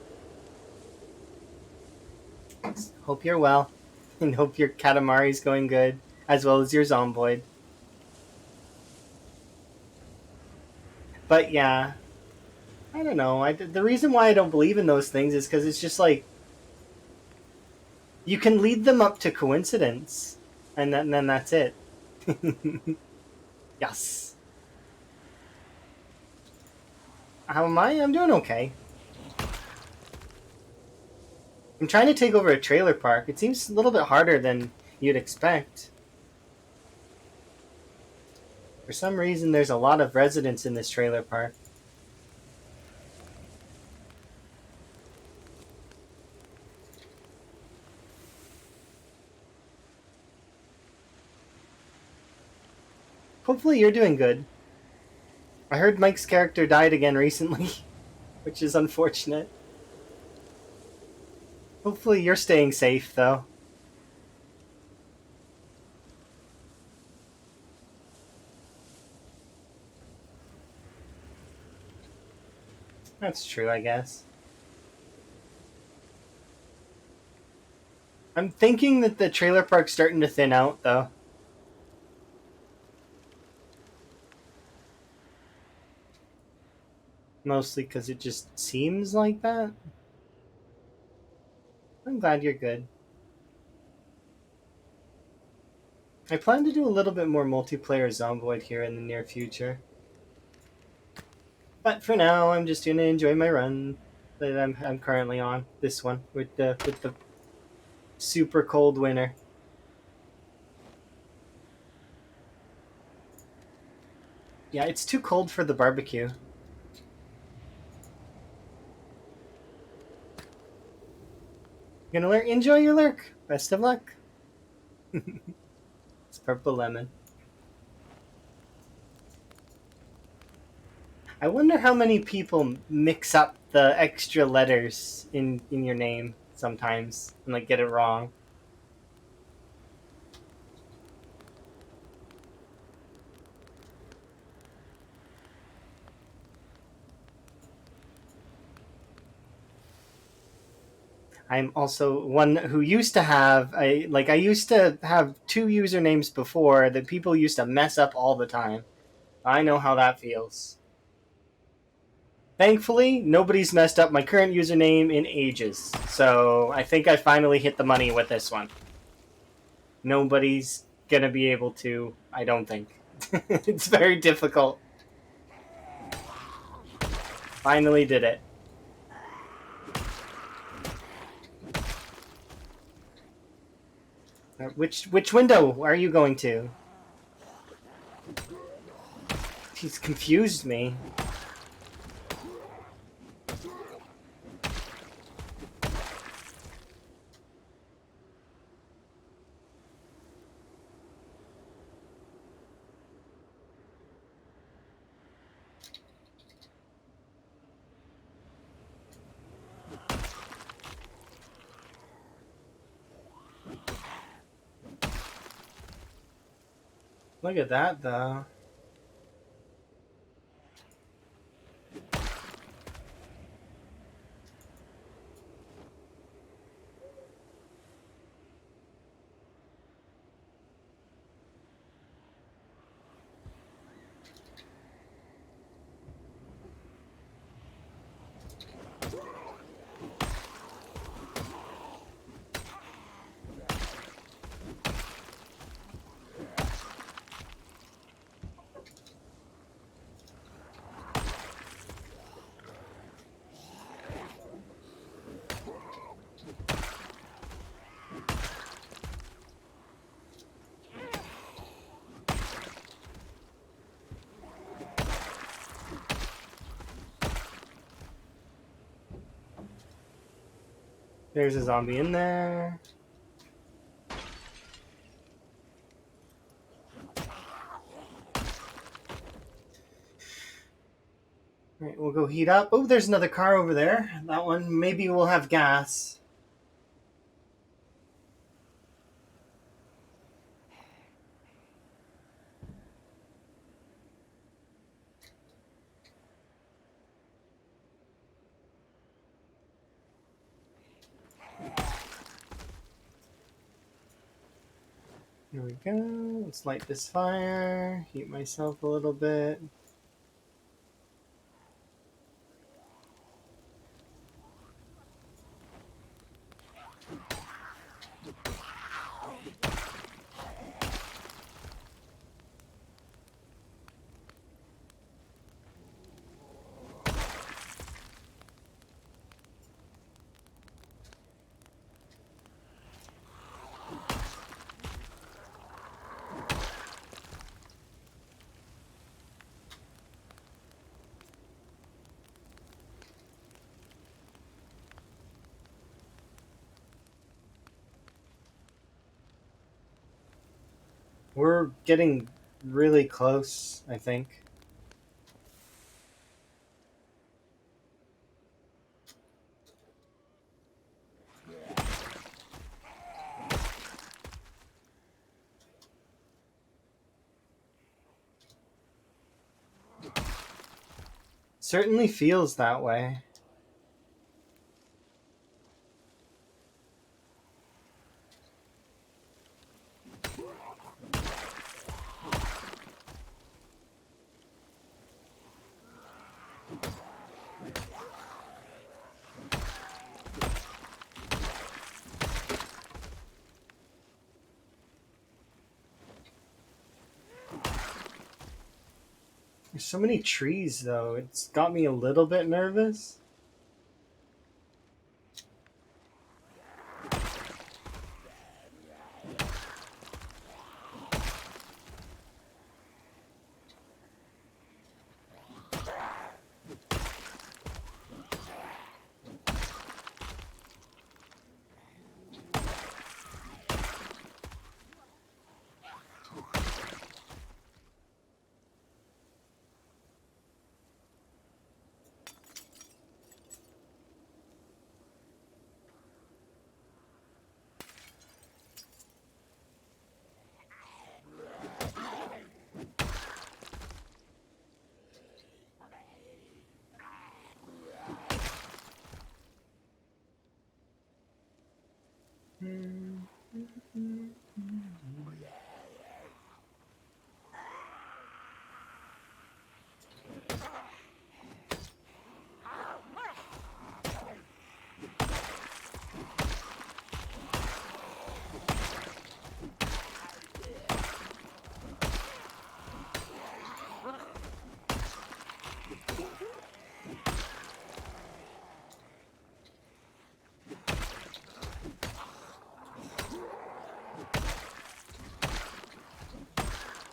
Hope you're well, and hope your Katamari's going good, as well as your Zomboid. But yeah, I don't know. The reason why I don't believe in those things is because it's just like you can lead them up to coincidence, and then that's it. Yes. How am I? I'm doing okay. I'm trying to take over a trailer park. It seems a little bit harder than you'd expect. For some reason, there's a lot of residents in this trailer park. Hopefully, you're doing good. I heard Mike's character died again recently, which is unfortunate. Hopefully, you're staying safe, though. That's true, I guess. I'm thinking that the trailer park's starting to thin out, though. Mostly because it just seems like that. I'm glad you're good. I plan to do a little bit more multiplayer Zomboid here in the near future. But for now, I'm just gonna enjoy my run that I'm currently on. This one with the super cold winter. Yeah, it's too cold for the barbecue. You're gonna lurk. Enjoy your lurk. Best of luck. It's purple lemon. I wonder how many people mix up the extra letters in your name sometimes and like get it wrong. I'm also one who used to have I used to have two usernames before that people used to mess up all the time. I know how that feels. Thankfully, nobody's messed up my current username in ages. So I think I finally hit the money with this one. Nobody's gonna be able to, I don't think. It's very difficult. Finally did it. Which window are you going to? He's confused me. Look at that, though. There's a zombie in there. Alright, we'll go heat up. Oh, there's another car over there. That one, maybe we'll have gas. Here we go. Let's light this fire. Heat myself a little bit. We're getting really close, I think. Certainly feels that way. There's so many trees, though. It's got me a little bit nervous.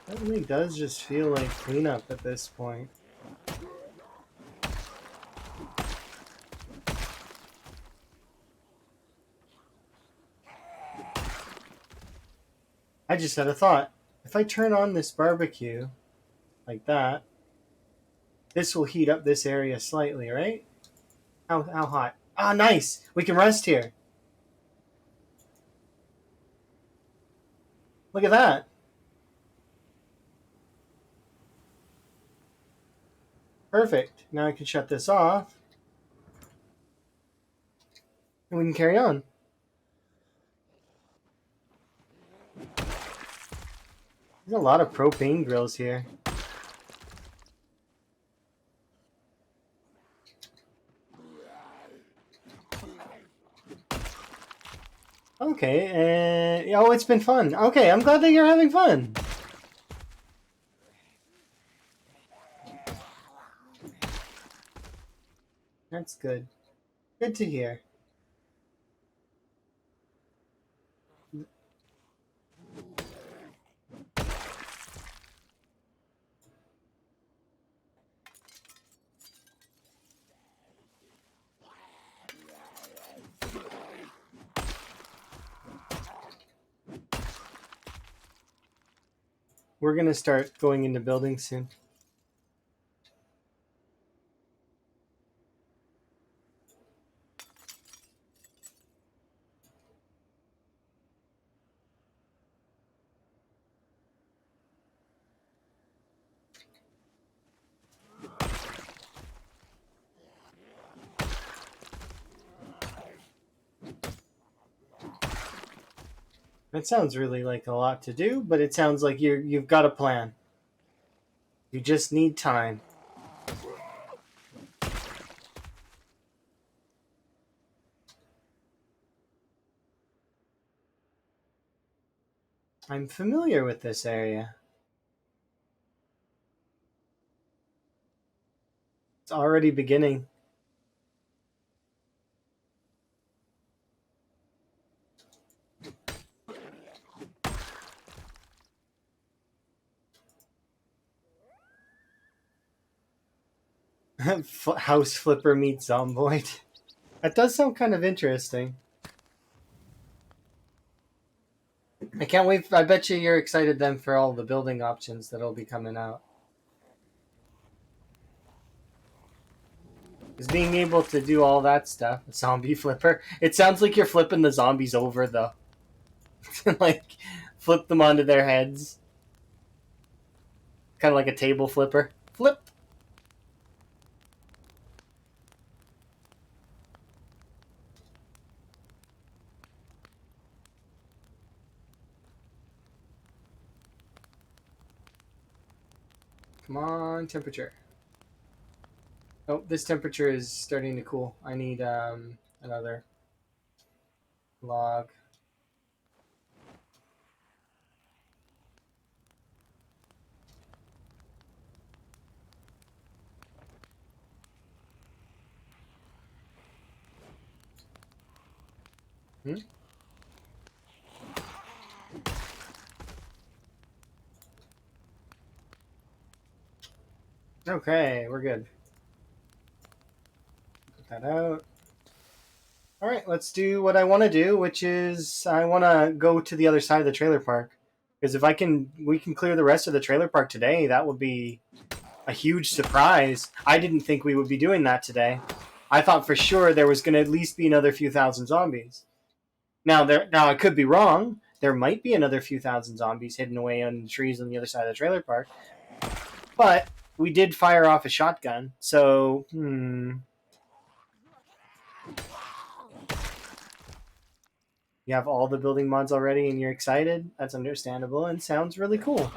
That really does just feel like cleanup at this point. I just had a thought. If I turn on this barbecue, like that, this will heat up this area slightly, right? How hot? Ah, nice! We can rest here. Look at that. Perfect. Now I can shut this off. And we can carry on. There's a lot of propane grills here. Okay, oh, it's been fun. Okay, I'm glad that you're having fun. That's good. Good to hear. We're gonna start going into buildings soon. That sounds really like a lot to do, but it sounds like you've got a plan. You just need time. I'm familiar with this area. It's already beginning. House Flipper meets Zomboid. That does sound kind of interesting. I can't can't wait. I bet you're excited then for all the building options that'll be coming out. Is being able to do all that stuff. Zombie flipper. It sounds like you're flipping the zombies over though. Like flip them onto their heads. Kind of like a table flipper. Flip. Come on, temperature. Oh, this temperature is starting to cool. I need another log. Hmm? Okay, we're good. Put that out. All right, let's do what I want to do, which is I want to go to the other side of the trailer park. Because if we can clear the rest of the trailer park today. That would be a huge surprise. I didn't think we would be doing that today. I thought for sure there was going to at least be another few thousand zombies. Now I could be wrong. There might be another few thousand zombies hidden away in the trees on the other side of the trailer park. But we did fire off a shotgun, so You have all the building mods already and you're excited? That's understandable and sounds really cool.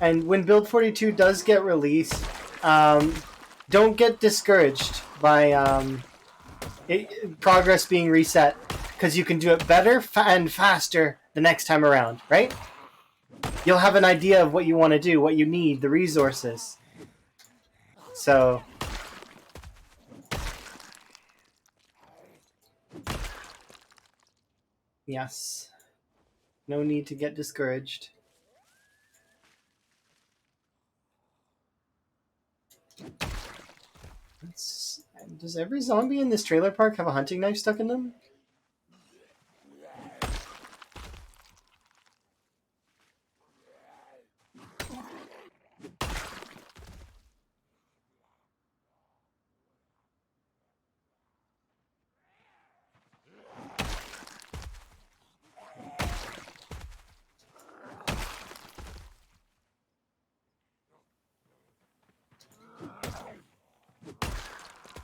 And when Build 42 does get released, don't get discouraged by progress being reset, because you can do it better and faster the next time around, right? You'll have an idea of what you want to do, what you need, the resources. So yes, no need to get discouraged. Does every zombie in this trailer park have a hunting knife stuck in them?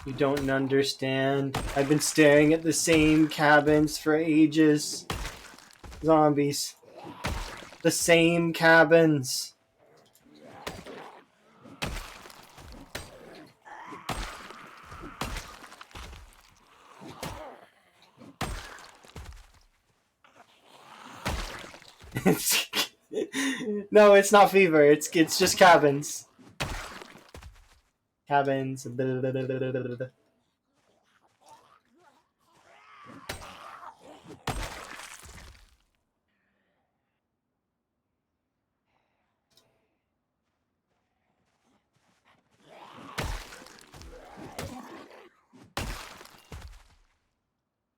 You don't understand. I've been staring at the same cabins for ages. Zombies. The same cabins. No, it's not fever. It's just cabins. Cabins.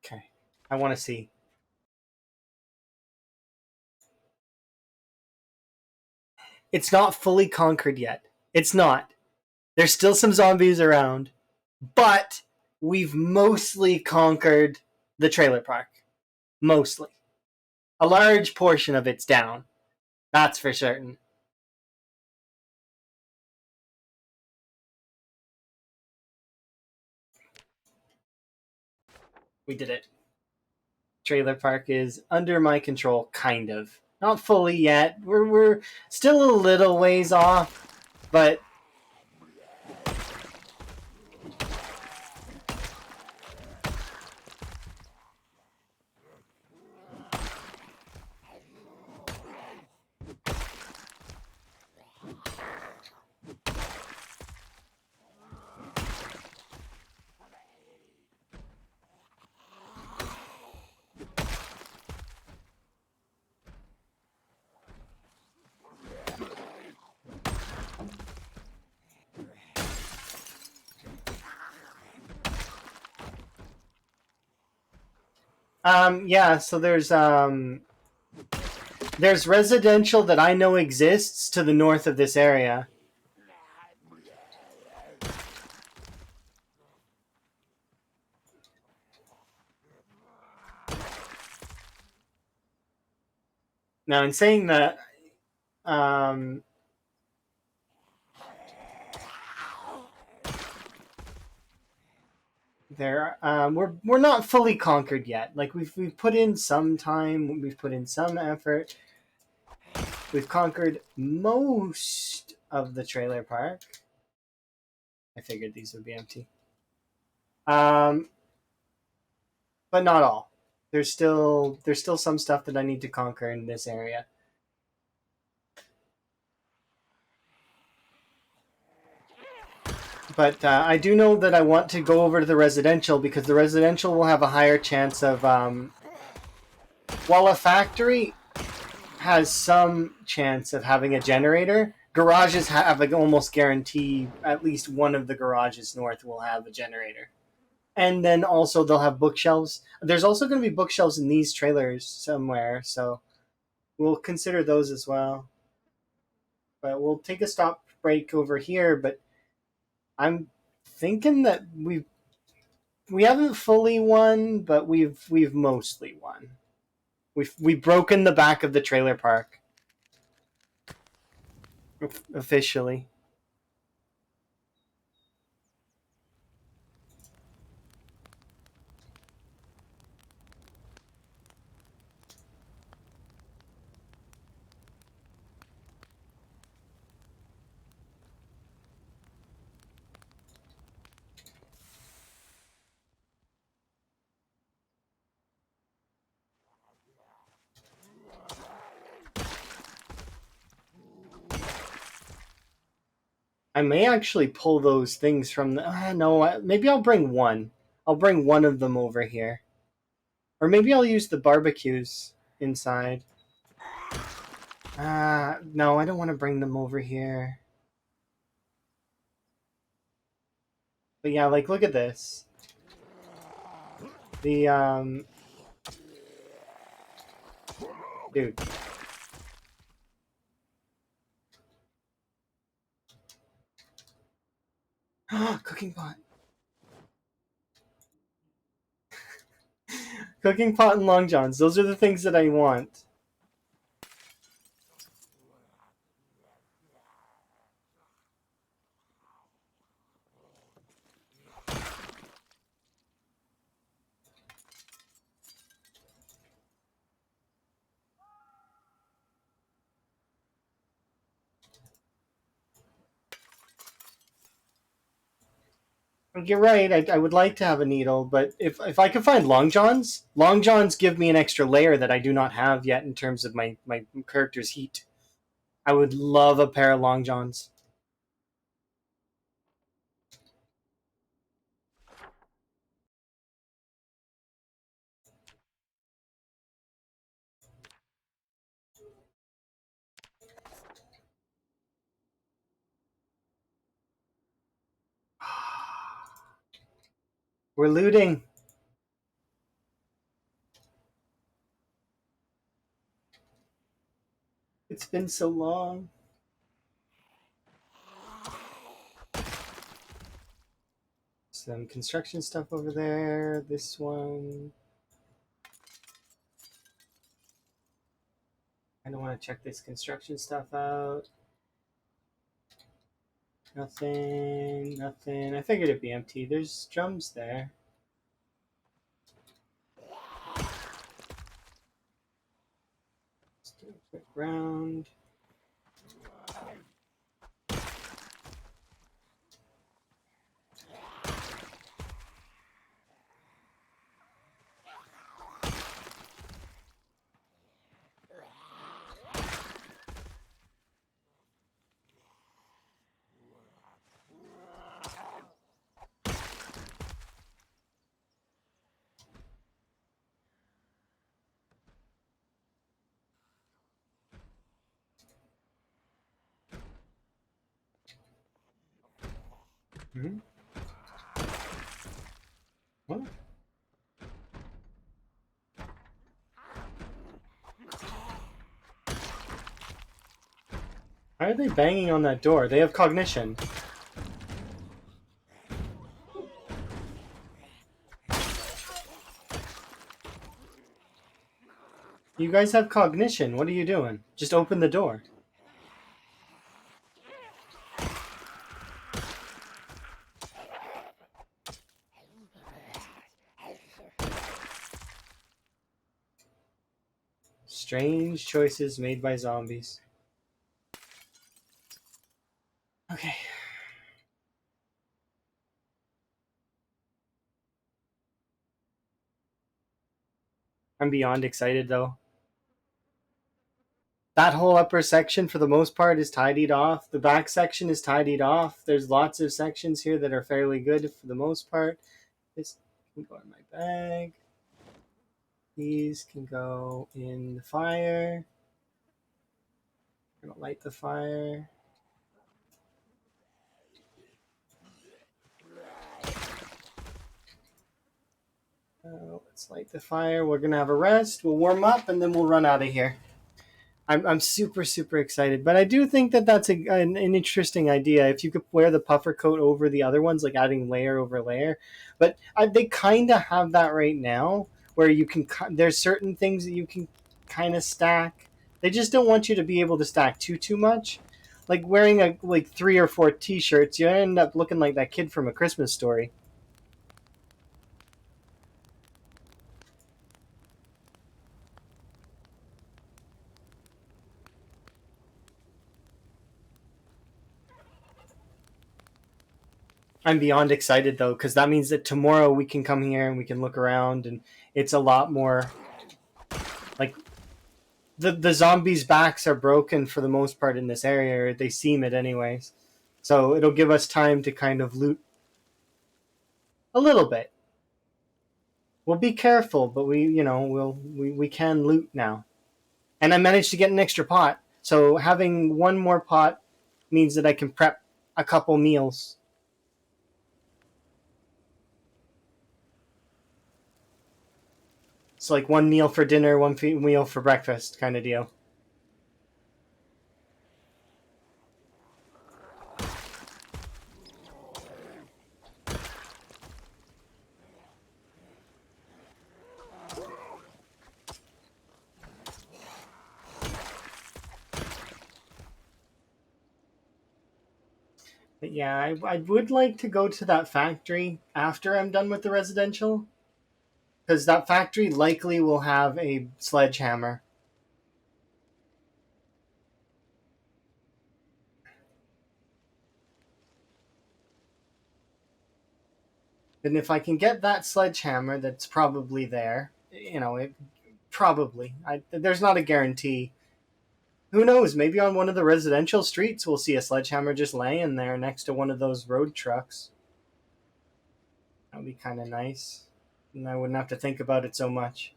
Okay. I want to see. It's not fully conquered yet. It's not. There's still some zombies around, but we've mostly conquered the trailer park. Mostly. A large portion of it's down. That's for certain. We did it. Trailer park is under my control, kind of. Not fully yet. We're still a little ways off, but Yeah, so there's residential that I know exists to the north of this area. Now, in saying that, um, we're not fully conquered yet. Like we've put in some time, we've put in some effort. We've conquered most of the trailer park. I figured these would be empty. Um, but not all. There's still some stuff that I need to conquer in this area. But I do know that I want to go over to the residential because the residential will have a higher chance of. While a factory has some chance of having a generator, garages have like almost guarantee at least one of the garages north will have a generator. And then also they'll have bookshelves. There's also going to be bookshelves in these trailers somewhere, so we'll consider those as well. But we'll take a stop break over here. But I'm thinking that we haven't fully won, but we've mostly won. We've broken the back of the trailer park officially. I may actually pull those things from the. No, maybe I'll bring one. I'll bring one of them over here, or maybe I'll use the barbecues inside. No, I don't want to bring them over here. But yeah, like look at this. The dude. Cooking pot. Cooking pot and long johns. Those are the things that I want. You're right. I would like to have a needle, but if I could find long johns give me an extra layer that I do not have yet in terms of my character's heat. I would love a pair of long johns. We're looting. It's been so long. Some construction stuff over there. This one. I don't want to check this construction stuff out. Nothing, nothing. I figured it'd be empty. There's drums there. Let's do a quick round. Mm-hmm. What? Why are they banging on that door? They have cognition. You guys have cognition. What are you doing? Just open the door. Strange choices made by zombies. Okay. I'm beyond excited though. That whole upper section for the most part is tidied off. The back section is tidied off. There's lots of sections here that are fairly good for the most part. This can go in my bag. These can go in the fire. I'm gonna light the fire. Let's light the fire. We're gonna have a rest. We'll warm up and then we'll run out of here. I'm super super excited, but I do think that that's an interesting idea. If you could wear the puffer coat over the other ones, like adding layer over layer, but they kind of have that right now, where you can. There's certain things that you can kind of stack. They just don't want you to be able to stack too much. Like wearing like 3 or 4 T-shirts, you end up looking like that kid from A Christmas Story. I'm beyond excited though, because that means that tomorrow we can come here and we can look around, and it's a lot more like the zombies' backs are broken for the most part in this area, or they seem it anyways. So it'll give us time to kind of loot a little bit. We'll be careful, but we can loot now. And I managed to get an extra pot, so having one more pot means that I can prep a couple meals. It's like one meal for dinner, one meal for breakfast, kind of deal. But yeah, I would like to go to that factory after I'm done with the residential, because that factory likely will have a sledgehammer. And if I can get that sledgehammer that's probably there, it probably. There's not a guarantee. Who knows? Maybe on one of the residential streets we'll see a sledgehammer just laying there next to one of those road trucks. That would be kind of nice. And I wouldn't have to think about it so much.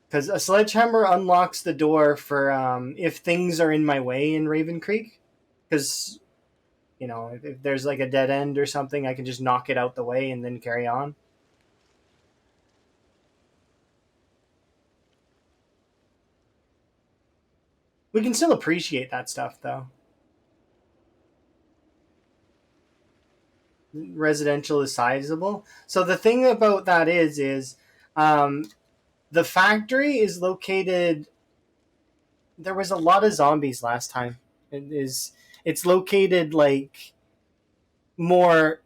Because a sledgehammer unlocks the door for if things are in my way in Ravencreek. Because, if there's like a dead end or something, I can just knock it out the way and then carry on. We can still appreciate that stuff, though. Residential is sizable. So the thing about that is um, the factory is located. There was a lot of zombies last time. It's located like more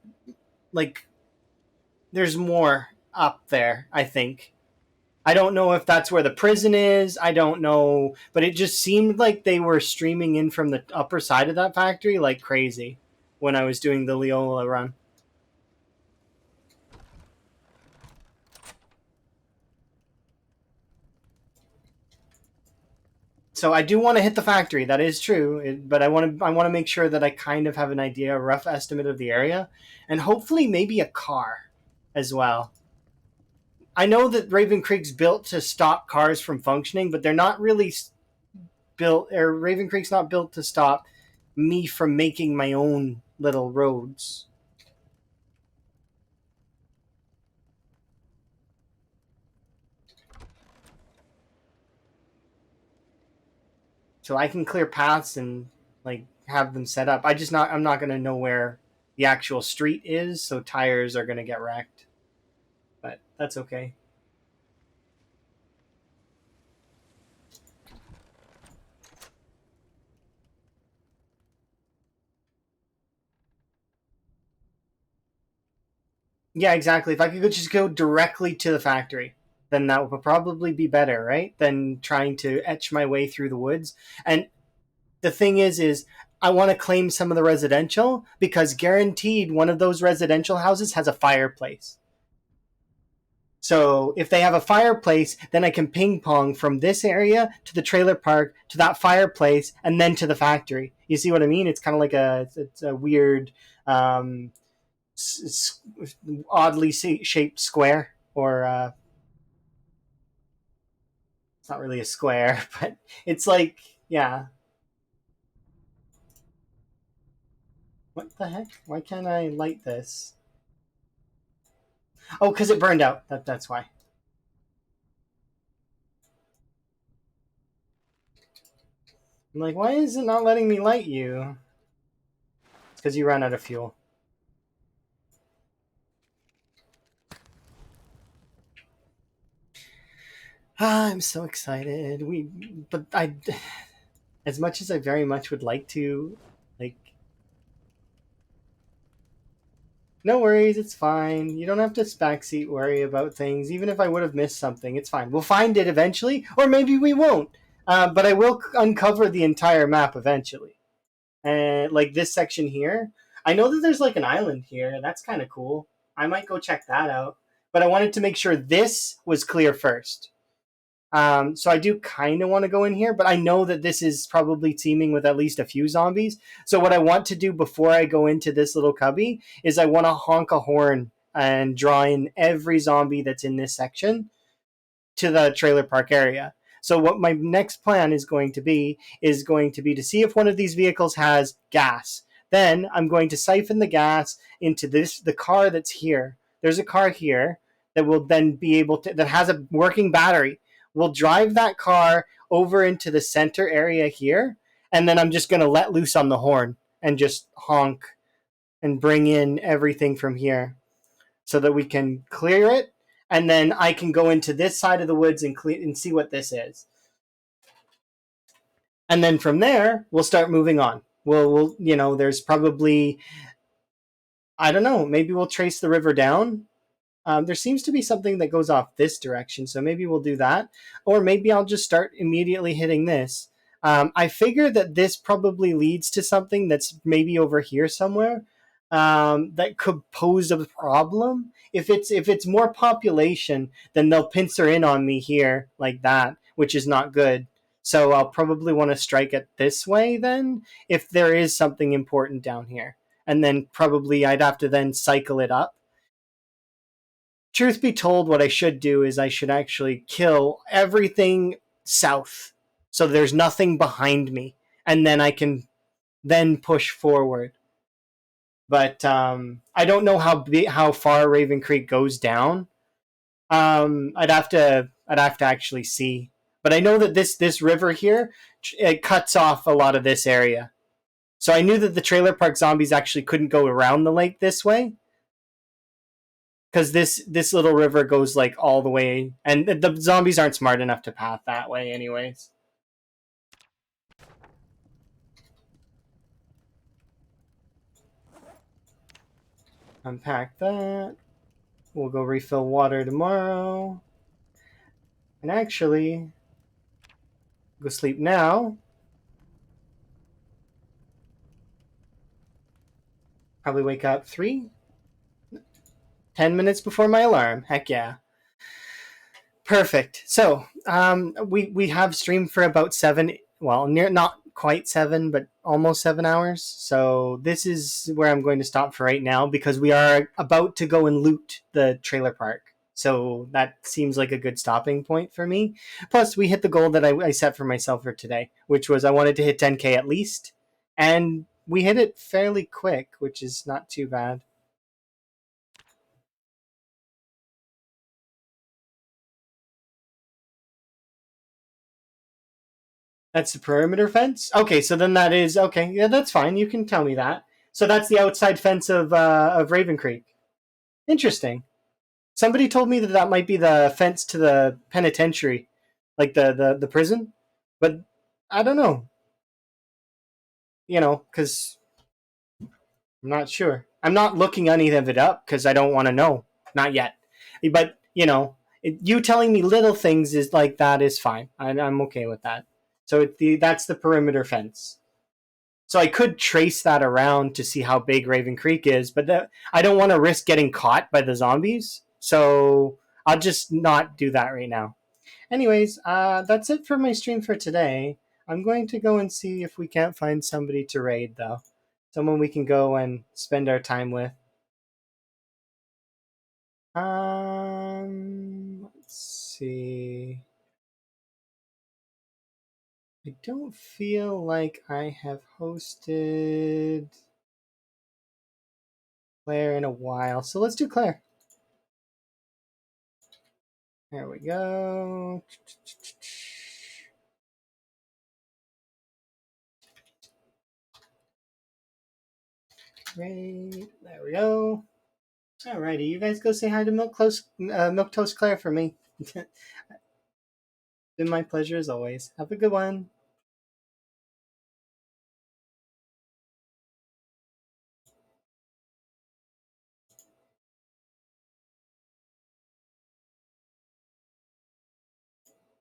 like there's more up there, I think. I don't know if that's where the prison is. I don't know, but it just seemed like they were streaming in from the upper side of that factory like crazy when I was doing the Leola run. So I do want to hit the factory. That is true, but I want to make sure that I kind of have an idea, a rough estimate of the area, and hopefully maybe a car as well. I know that Ravencreek's built to stop cars from functioning, but they're not really built. Or Ravencreek's not built to stop me from making my own little roads. So I can clear paths and like have them set up. I'm not gonna know where the actual street is, so tires are gonna get wrecked. But that's okay. Yeah, exactly. If I could just go directly to the factory, then that would probably be better, right? Than trying to etch my way through the woods. And the thing is I want to claim some of the residential because guaranteed one of those residential houses has a fireplace. So if they have a fireplace, then I can ping pong from this area to the trailer park to that fireplace and then to the factory. You see what I mean? It's kind of like it's a weird, um, oddly shaped square, or it's not really a square, but it's like, yeah. What the heck? Why can't I light this? Oh, because it burned out. That's why. I'm like, why is it not letting me light you? It's because you ran out of fuel. Ah, I'm so excited. But as much as I very much would like to, like, no worries, it's fine. You don't have to backseat worry about things. Even if I would have missed something, it's fine. We'll find it eventually, or maybe we won't. But I will uncover the entire map eventually. And like this section here, I know that there's like an island here. That's kind of cool. I might go check that out. But I wanted to make sure this was clear first. So I do kind of want to go in here, but I know that this is probably teeming with at least a few zombies. So what I want to do before I go into this little cubby is I want to honk a horn and draw in every zombie that's in this section to the trailer park area. So what my next plan is going to be to see if one of these vehicles has gas. Then I'm going to siphon the gas into the car that's here. There's a car here that will then be able to that has a working battery. We'll drive that car over into the center area here, and then I'm just going to let loose on the horn and just honk and bring in everything from here so that we can clear it, and then I can go into this side of the woods and see what this is. And then from there, we'll start moving on. There's probably, I don't know, maybe we'll trace the river down. There seems to be something that goes off this direction, so maybe we'll do that. Or maybe I'll just start immediately hitting this. I figure that this probably leads to something that's maybe over here somewhere, that could pose a problem. If it's more population, then they'll pincer in on me here like that, which is not good. So I'll probably want to strike it this way then, if there is something important down here. And then probably I'd have to then cycle it up. Truth be told, what I should do is I should actually kill everything south, so there's nothing behind me, and then I can then push forward. But I don't know how far Ravencreek goes down. I'd have to actually see. But I know that this river here, it cuts off a lot of this area. So I knew that the trailer park zombies actually couldn't go around the lake this way, because this little river goes like all the way, and the zombies aren't smart enough to path that way, anyways. Unpack that. We'll go refill water tomorrow, and actually go sleep now. Probably wake up 10 minutes before my alarm. Heck yeah. Perfect. So we have streamed for about 7, well, near not quite 7, but almost 7 hours. So this is where I'm going to stop for right now, because we are about to go and loot the trailer park. So that seems like a good stopping point for me. Plus, we hit the goal that I set for myself for today, which was I wanted to hit 10K at least, and we hit it fairly quick, which is not too bad. That's the perimeter fence? Okay, so then that is okay. Yeah, that's fine. You can tell me that. So that's the outside fence of Ravencreek. Interesting. Somebody told me that that might be the fence to the penitentiary, like the prison, but I don't know. Because I'm not sure. I'm not looking any of it up because I don't want to know. Not yet. But you telling me little things is like that is fine. I'm okay with that. So that's the perimeter fence. So I could trace that around to see how big Raven Creek is, but I don't want to risk getting caught by the zombies. So I'll just not do that right now. Anyways, that's it for my stream for today. I'm going to go and see if we can't find somebody to raid, though. Someone we can go and spend our time with. Let's see. I don't feel like I have hosted Claire in a while, so let's do Claire. There we go. Great. There we go. Alrighty, you guys go say hi to Milk Toast Claire for me. It's been my pleasure as always. Have a good one.